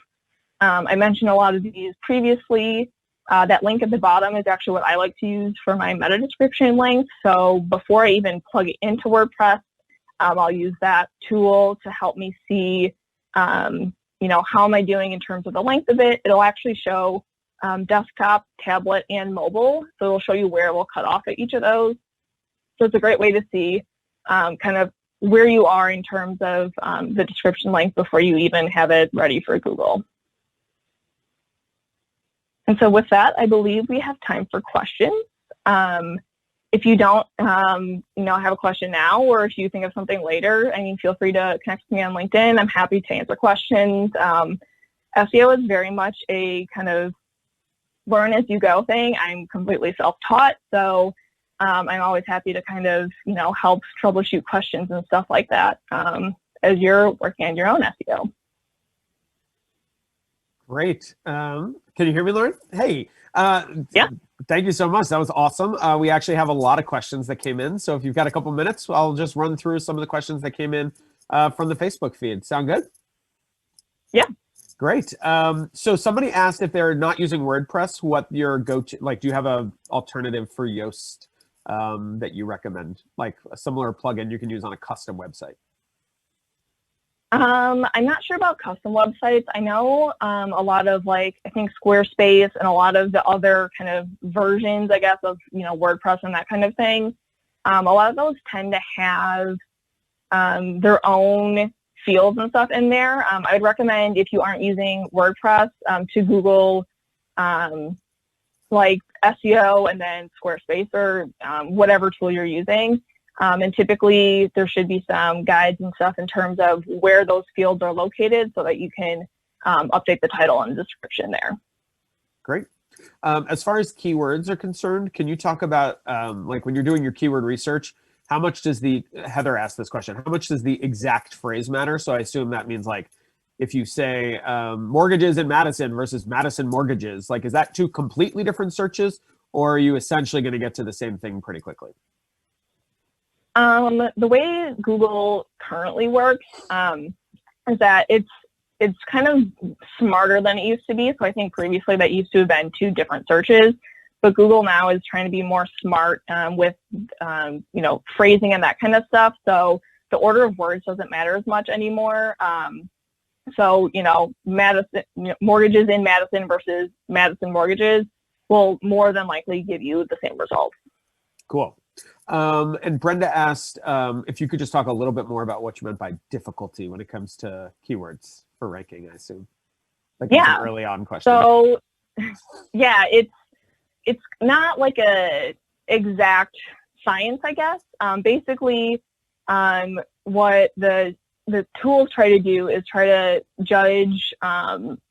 I mentioned a lot of these previously. That link at the bottom is actually what I like to use for my meta description link. So before I even plug it into WordPress, I'll use that tool to help me see, how am I doing in terms of the length of it. It'll actually show desktop, tablet, and mobile. So it'll show you where it will cut off at each of those. So it's a great way to see kind of where you are in terms of the description length before you even have it ready for Google. And so with that, I believe we have time for questions. If you don't, have a question now, or if you think of something later, feel free to connect with me on LinkedIn. I'm happy to answer questions. SEO is very much a kind of learn as you go thing. I'm completely self-taught, so I'm always happy to kind of, help troubleshoot questions and stuff like that as you're working on your own SEO. Great. Can you hear me, Lauren? Hey. Yeah. Thank you so much. That was awesome. We actually have a lot of questions that came in. So if you've got a couple minutes, I'll just run through some of the questions that came in from the Facebook feed. Sound good? Yeah. Great. So somebody asked if they're not using WordPress, what your go-to, do you have an alternative for Yoast that you recommend? Like a similar plugin you can use on a custom website? I'm not sure about custom websites. I know a lot of I think Squarespace and a lot of the other kind of versions, I guess, of, WordPress and that kind of thing. A lot of those tend to have their own fields and stuff in there. I would recommend, if you aren't using WordPress, to Google SEO and then Squarespace or whatever tool you're using. And typically there should be some guides and stuff in terms of where those fields are located so that you can update the title and description there. Great. As far as keywords are concerned, can you talk about when you're doing your keyword research, how much does Heather asked this question, how much does the exact phrase matter? So I assume that means if you say mortgages in Madison versus Madison mortgages, is that two completely different searches? or are you essentially going to get to the same thing pretty quickly? The way Google currently works is that it's kind of smarter than it used to be. So I think previously that used to have been two different searches, but Google now is trying to be more smart with phrasing and that kind of stuff. So the order of words doesn't matter as much anymore. So Madison mortgages in Madison versus Madison mortgages will more than likely give you the same results. Cool. And Brenda asked if you could just talk a little bit more about what you meant by difficulty when it comes to keywords for ranking, I assume. Like yeah. An early on question. So yeah, it's not like a exact science, I guess. Basically, what the tools try to do is try to judge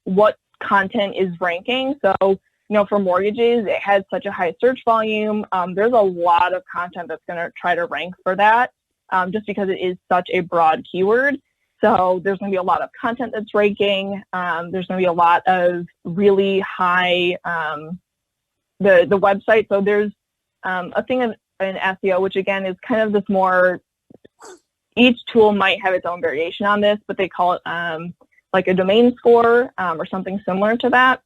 what content is ranking. So for mortgages, it has such a high search volume. There's a lot of content that's going to try to rank for that just because it is such a broad keyword. So there's going to be a lot of content that's ranking. There's going to be a lot of really high, the website. So there's a thing in SEO, which again is kind of this more, each tool might have its own variation on this, but they call it like a domain score or something similar to that.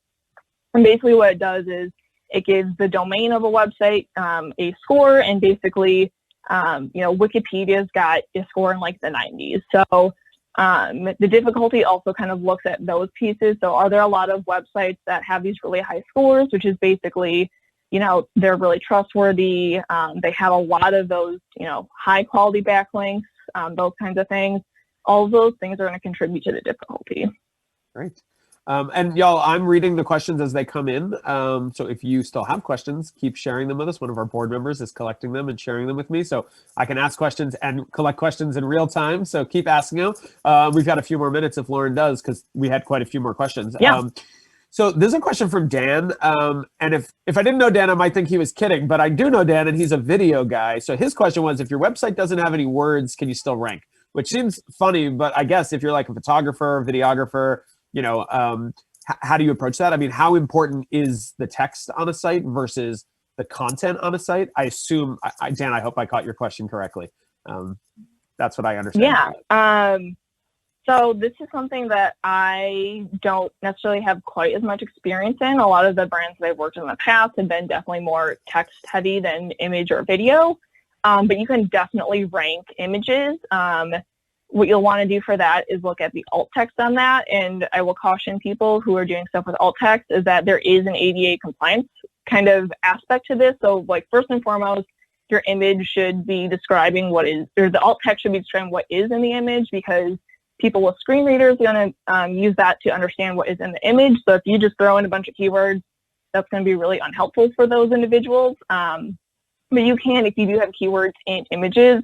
And basically what it does is it gives the domain of a website a score, and basically, Wikipedia's got a score in like the 90s. So the difficulty also kind of looks at those pieces. So are there a lot of websites that have these really high scores, which is basically, they're really trustworthy. They have a lot of those, high quality backlinks, those kinds of things. All of those things are going to contribute to the difficulty. Great. And y'all, I'm reading the questions as they come in. So if you still have questions, keep sharing them with us. One of our board members is collecting them and sharing them with me, so I can ask questions and collect questions in real time. So keep asking them. We've got a few more minutes if Lauren does, because we had quite a few more questions. Yeah. So there's a question from Dan. And if I didn't know Dan, I might think he was kidding, but I do know Dan, and he's a video guy. So his question was, if your website doesn't have any words, can you still rank? Which seems funny, but I guess if you're like a photographer, videographer, how do you approach that? I mean, how important is the text on a site versus the content on a site? I assume, Dan, I hope I caught your question correctly. That's what I understand. Yeah. So this is something that I don't necessarily have quite as much experience in. A lot of the brands that I've worked in the past have been definitely more text heavy than image or video. But you can definitely rank images. What you'll want to do for that is look at the alt text on that. And I will caution people who are doing stuff with alt text is that there is an ADA compliance kind of aspect to this. So like first and foremost, your image should be describing what is, or the alt text should be describing what is in the image, because people with screen readers are going to use that to understand what is in the image. So if you just throw in a bunch of keywords, that's going to be really unhelpful for those individuals. But you can, if you do have keywords in images,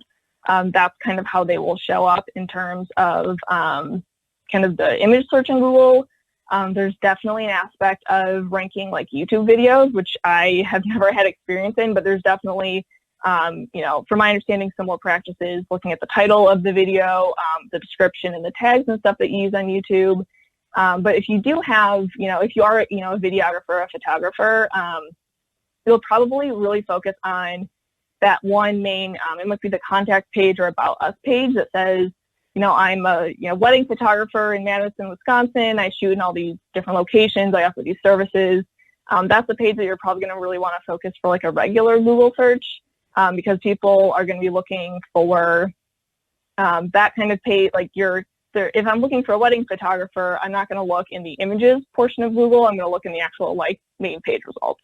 that's kind of how they will show up in terms of kind of the image search in Google. There's definitely an aspect of ranking like YouTube videos, which I have never had experience in, but there's definitely, from my understanding, similar practices looking at the title of the video, the description and the tags and stuff that you use on YouTube. But if you do have, if you are, a videographer or a photographer, you'll probably really focus on that one main, it might be the contact page or about us page that says, I'm a wedding photographer in Madison, Wisconsin. I shoot in all these different locations. I offer these services. That's the page that you're probably going to really want to focus for like a regular Google search, because people are going to be looking for that kind of page. Like if I'm looking for a wedding photographer, I'm not going to look in the images portion of Google. I'm going to look in the actual like main page results.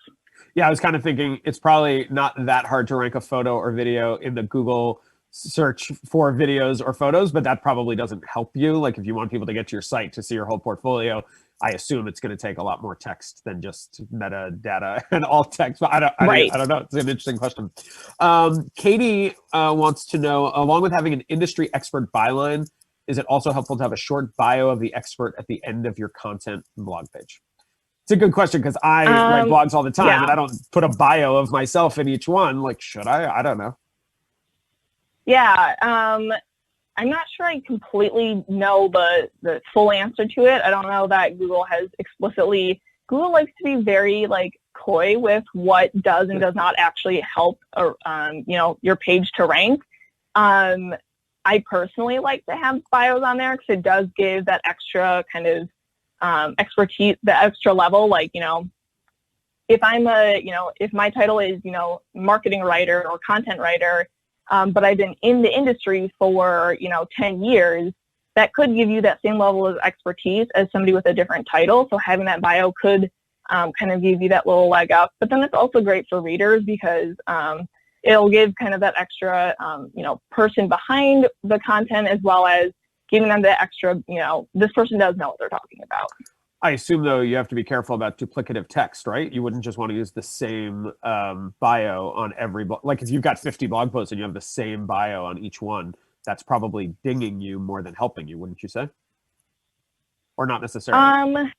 Yeah, I was kind of thinking it's probably not that hard to rank a photo or video in the Google search for videos or photos, but that probably doesn't help you. Like if you want people to get to your site to see your whole portfolio, I assume it's going to take a lot more text than just metadata and alt text. But I don't know. It's an interesting question. Katie wants to know, along with having an industry expert byline, is it also helpful to have a short bio of the expert at the end of your content blog page? It's a good question, because I write blogs all the time, and I don't put a bio of myself in each one. Like, should I? I don't know. Yeah, I'm not sure I completely know the full answer to it. I don't know that Google has explicitly. Google likes to be very like coy with what does and does not actually help, your page to rank. I personally like to have bios on there because it does give that extra kind of expertise, the extra level. Like, if if my title is, marketing writer or content writer, but I've been in the industry for, 10 years, that could give you that same level of expertise as somebody with a different title. So having that bio could kind of give you that little leg up. But then it's also great for readers because it'll give kind of that extra, person behind the content, as well as giving them the extra, this person does know what they're talking about. I assume, though, you have to be careful about duplicative text, right? You wouldn't just want to use the same bio on every like if you've got 50 blog posts and you have the same bio on each one, that's probably dinging you more than helping you, wouldn't you say? Or not necessarily?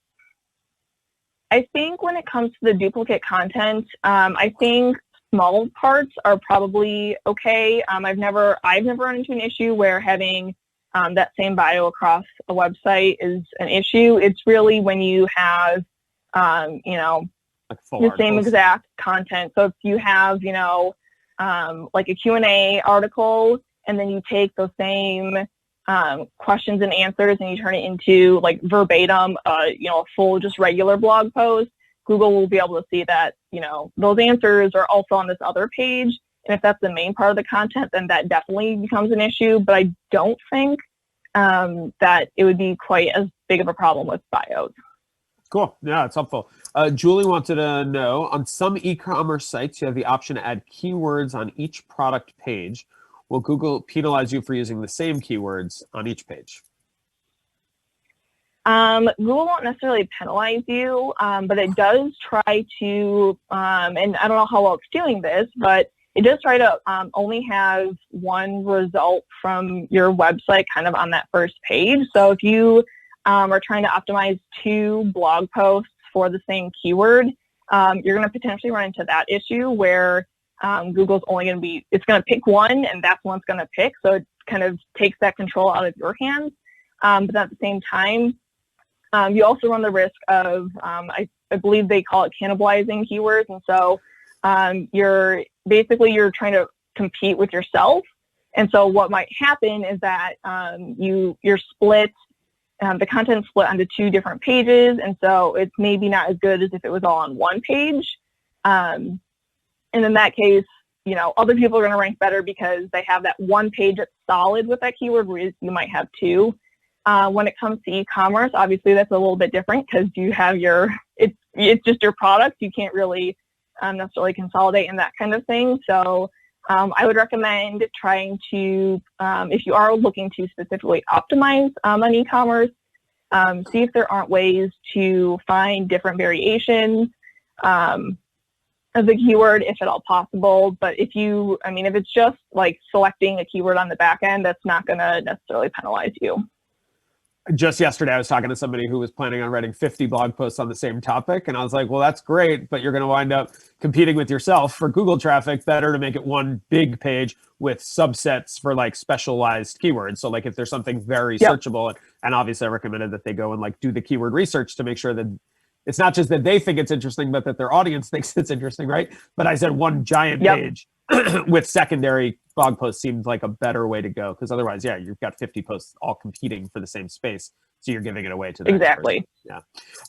I think when it comes to the duplicate content, I think small parts are probably okay. I've never run into an issue where having that same bio across a website is an issue. It's really when you have, Like the same exact content. So if you have, like a Q&A article, and then you take those same questions and answers and you turn it into like verbatim, a full just regular blog post, Google will be able to see that, those answers are also on this other page. And if that's the main part of the content, then that definitely becomes an issue. But I don't think that it would be quite as big of a problem with bios. Cool. Yeah, it's helpful. Julie wanted to know, on some e-commerce sites, you have the option to add keywords on each product page. Will Google penalize you for using the same keywords on each page? Google won't necessarily penalize you, but it does try to, and I don't know how well it's doing this, but it does try to only have one result from your website kind of on that first page. So if you are trying to optimize 2 blog posts for the same keyword, you're going to potentially run into that issue where Google's only going to be, it's going to pick one and that's one it's going to pick. So it kind of takes that control out of your hands. But at the same time, you also run the risk of, I believe they call it cannibalizing keywords. And so you're trying to compete with yourself. And so what might happen is that you're split, the content split onto 2 different pages. And so it's maybe not as good as if it was all on one page. And in that case, other people are going to rank better because they have that one page that's solid with that keyword, whereas you might have 2. When it comes to e-commerce, obviously that's a little bit different because you have it's just your product. You can't really necessarily consolidate and that kind of thing. So I would recommend trying to, if you are looking to specifically optimize on e-commerce, see if there aren't ways to find different variations of the keyword, if at all possible. But if it's just like selecting a keyword on the back end, that's not going to necessarily penalize you. Just yesterday, I was talking to somebody who was planning on writing 50 blog posts on the same topic. And I was like, well, that's great, but you're going to wind up competing with yourself for Google traffic. Better to make it one big page with subsets for like specialized keywords. So like if there's something very searchable, and obviously I recommended that they go and like do the keyword research to make sure that it's not just that they think it's interesting, but that their audience thinks it's interesting, right? But I said one giant page with secondary blog posts seemed like a better way to go, because otherwise, you've got 50 posts all competing for the same space, so you're giving it away to the exactly.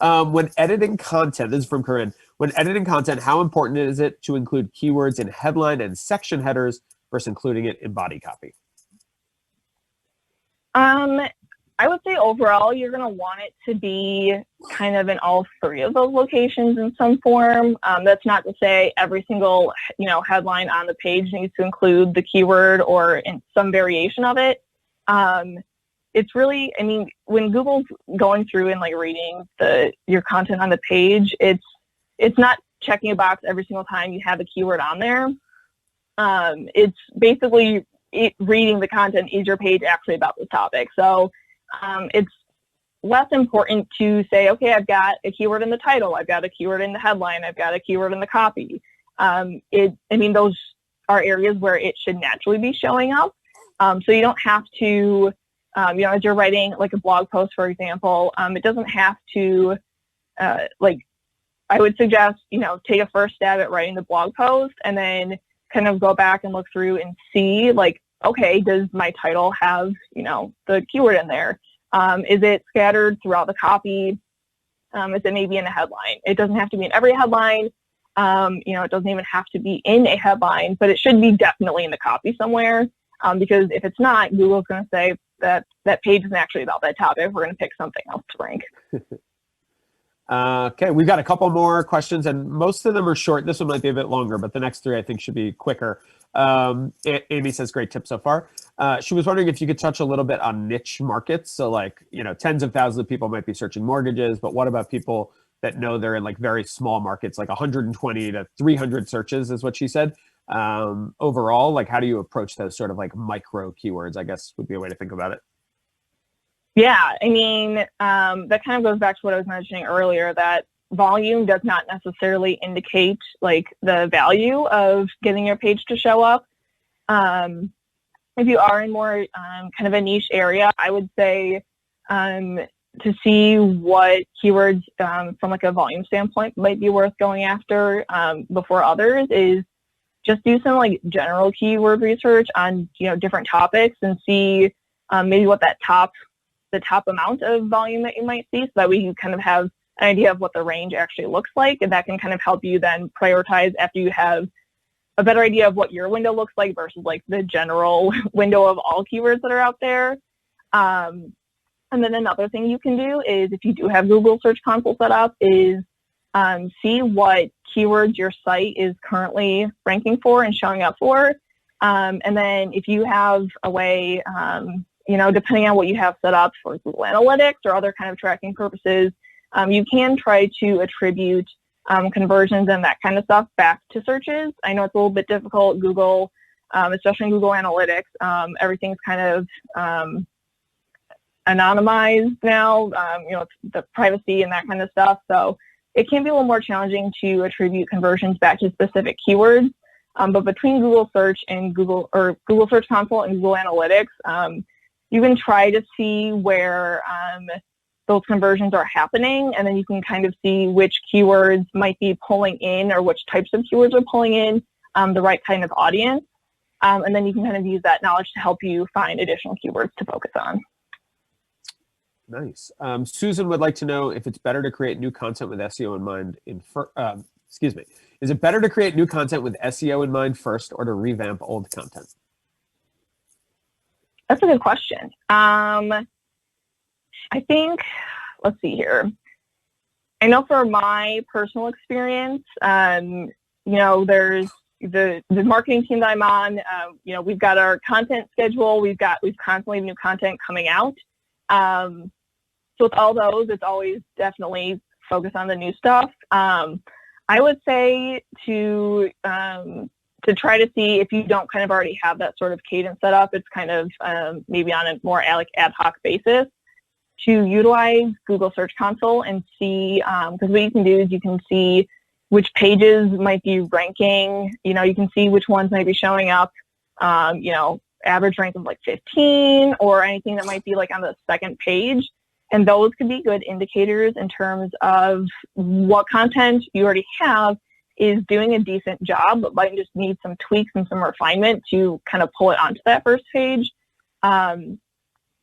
When editing content, this is from Corinne. When editing content, how important is it to include keywords in headline and section headers versus including it in body copy? I would say overall, you're going to want it to be kind of in all 3 of those locations in some form. That's not to say every single, headline on the page needs to include the keyword or in some variation of it. It's really, when Google's going through and like reading your content on the page, it's not checking a box every single time you have a keyword on there. It's basically reading the content. Is your page actually about the topic? So it's less important to say, okay, I've got a keyword in the title, I've got a keyword in the headline, I've got a keyword in the copy. Those are areas where it should naturally be showing up. So you don't have to, as you're writing like a blog post, for example, it doesn't have to, I I would suggest, take a first stab at writing the blog post and then kind of go back and look through and see like, okay, does my title have, the keyword in there? Is it scattered throughout the copy? Is it maybe in a headline? It doesn't have to be in every headline. It doesn't even have to be in a headline, but it should be definitely in the copy somewhere. Because if it's not, Google's going to say that that page isn't actually about that topic. We're going to pick something else to rank. Okay, we've got a couple more questions, and most of them are short. This one might be a bit longer, but the next three I think should be quicker. Amy says, great tip so far. She was wondering if you could touch a little bit on niche markets. So like, tens of thousands of people might be searching mortgages, but what about people that know they're in like very small markets, like 120 to 300 searches is what she said. Overall, like how do you approach those sort of like micro keywords, I guess would be a way to think about it. Yeah, I mean, that kind of goes back to what I was mentioning earlier, that volume does not necessarily indicate like the value of getting your page to show up. If you are in more kind of a niche area, I would say to see what keywords from like a volume standpoint might be worth going after before others is just do some like general keyword research on different topics and see maybe what the top amount of volume that you might see, so that we can kind of have an idea of what the range actually looks like, and that can kind of help you then prioritize after you have a better idea of what your window looks like versus like the general window of all keywords that are out there. And then another thing you can do is, if you do have Google Search Console set up, is see what keywords your site is currently ranking for and showing up for. And then if you have a way, depending on what you have set up for Google Analytics or other kind of tracking purposes, you can try to attribute conversions and that kind of stuff back to searches. I know it's a little bit difficult. Google, especially in Google Analytics, everything's kind of anonymized now, it's the privacy and that kind of stuff. So it can be a little more challenging to attribute conversions back to specific keywords. But between Google Search and Google Search Console and Google Analytics, you can try to see where those conversions are happening, and then you can kind of see which keywords might be pulling in, or which types of keywords are pulling in the right kind of audience. And then you can kind of use that knowledge to help you find additional keywords to focus on. Nice. Susan would like to know if it's better to create new content with SEO in mind Is it better to create new content with SEO in mind first, or to revamp old content? That's a good question. I think, let's see here. I know for my personal experience, there's the marketing team that I'm on, we've got our content schedule. We've constantly new content coming out. So with all those, it's always definitely focus on the new stuff. I would say to try to see if you don't kind of already have that sort of cadence set up. It's kind of maybe on a more ad hoc basis to utilize Google Search Console and see, because what you can do is you can see which pages might be ranking. You can see which ones might be showing up, average rank of like 15 or anything that might be like on the second page. And those could be good indicators in terms of what content you already have is doing a decent job, but might just need some tweaks and some refinement to kind of pull it onto that first page. And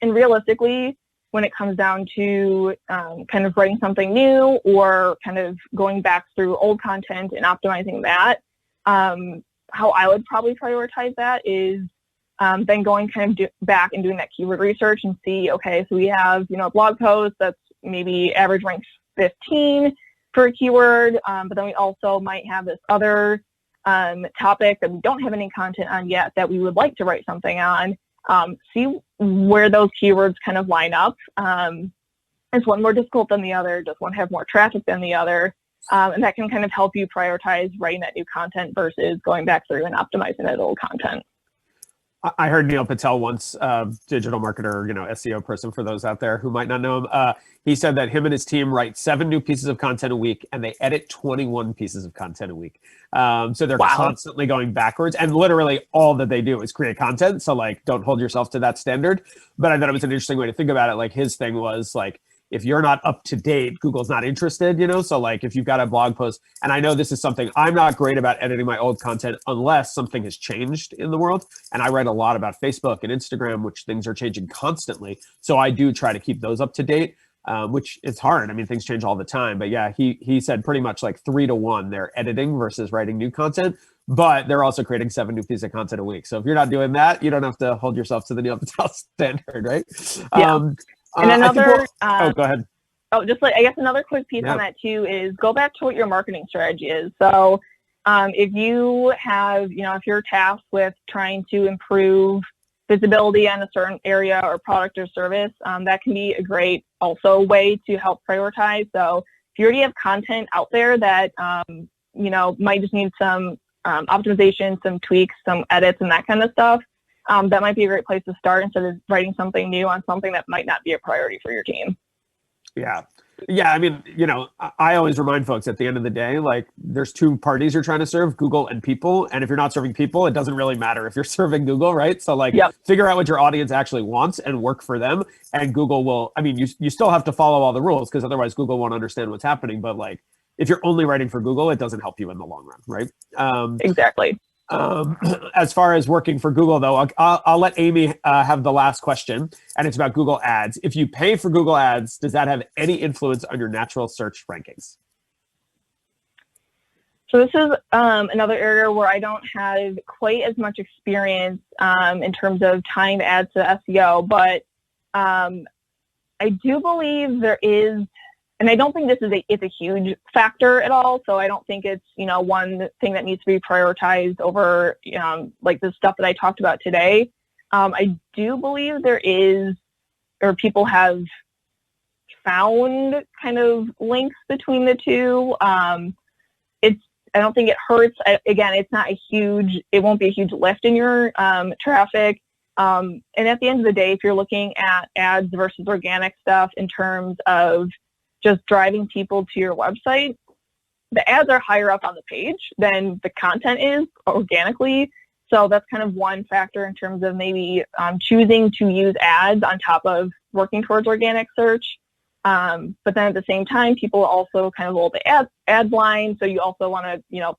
realistically, when it comes down to kind of writing something new or kind of going back through old content and optimizing that, how I would probably prioritize that is then going kind of back and doing that keyword research and see, okay, so we have, a blog post that's maybe average rank 15 for a keyword, but then we also might have this other topic that we don't have any content on yet that we would like to write something on. See where those keywords kind of line up. Is one more difficult than the other? Does one have more traffic than the other? And that can kind of help you prioritize writing that new content versus going back through and optimizing that old content. I heard Neil Patel once, digital marketer, SEO person for those out there who might not know him. He said that him and his team write 7 new pieces of content a week, and they edit 21 pieces of content a week. So they're constantly going backwards, and literally all that they do is create content. So like, don't hold yourself to that standard. But I thought it was an interesting way to think about it. Like his thing was like, if you're not up to date, Google's not interested, So like if you've got a blog post, and I know this is something I'm not great about editing my old content unless something has changed in the world. And I write a lot about Facebook and Instagram, which things are changing constantly. So I do try to keep those up to date, which is hard. I mean, things change all the time. But yeah, he said pretty much like 3-to-1, they're editing versus writing new content. But they're also creating 7 new pieces of content a week. So if you're not doing that, you don't have to hold yourself to the Neil Patel standard, right? Yeah. And another, go ahead. Oh, just like, I guess another quick piece on that too is go back to what your marketing strategy is. So if you have, if you're tasked with trying to improve visibility on a certain area or product or service, that can be a great also way to help prioritize. So if you already have content out there that, might just need some optimization, some tweaks, some edits and that kind of stuff, that might be a great place to start instead of writing something new on something that might not be a priority for your team. Yeah. I mean, I always remind folks at the end of the day, like there's 2 parties you're trying to serve, Google and people. And if you're not serving people, it doesn't really matter if you're serving Google, right? So like figure out what your audience actually wants and work for them. And Google will, I mean, you still have to follow all the rules because otherwise Google won't understand what's happening. But like, if you're only writing for Google, it doesn't help you in the long run, right? Exactly. As far as working for Google, though, I'll let Amy have the last question, and it's about Google Ads. If you pay for Google Ads, does that have any influence on your natural search rankings? So this is another area where I don't have quite as much experience in terms of tying the ads to SEO, but I do believe there is. And I don't think this is it's a huge factor at all. So I don't think it's, one thing that needs to be prioritized over, like the stuff that I talked about today. I do believe there is, or people have found kind of links between the two. I don't think it hurts. Again, it's not it won't be a huge lift in your traffic. And at the end of the day, if you're looking at ads versus organic stuff in terms of just driving people to your website, the ads are higher up on the page than the content is organically. So that's kind of one factor in terms of maybe choosing to use ads on top of working towards organic search. But then at the same time, people also kind of hold the ad blind. So you also want to,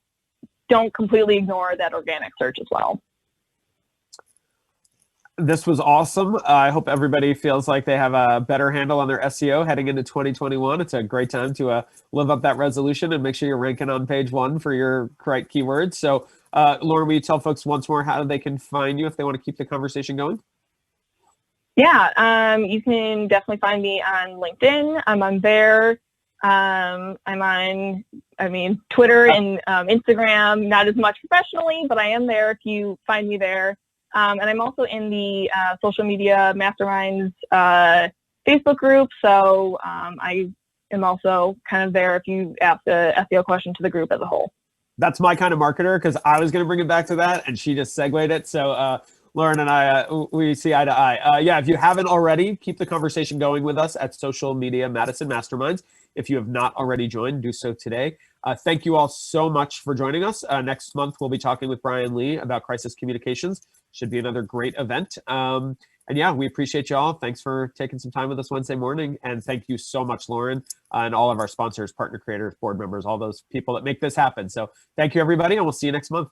don't completely ignore that organic search as well. This was awesome. I hope everybody feels like they have a better handle on their SEO heading into 2021. It's a great time to live up that resolution and make sure you're ranking on page 1 for your correct keywords. So, Lauren, will you tell folks once more how they can find you if they want to keep the conversation going? Yeah, you can definitely find me on LinkedIn. I'm on there. I'm on, Twitter and Instagram, not as much professionally, but I am there if you find me there. And I'm also in the social media masterminds Facebook group. So I am also kind of there if you ask a SEO question to the group as a whole. That's my kind of marketer because I was going to bring it back to that and she just segued it. So Lauren and I, we see eye to eye. If you haven't already, keep the conversation going with us at Social Media Madison Masterminds. If you have not already joined, do so today. Thank you all so much for joining us. Next month, we'll be talking with Brian Lee about crisis communications. Should be another great event. And we appreciate you all. Thanks for taking some time with us Wednesday morning. And thank you so much, Lauren, and all of our sponsors, partner creators, board members, all those people that make this happen. So thank you, everybody, and we'll see you next month.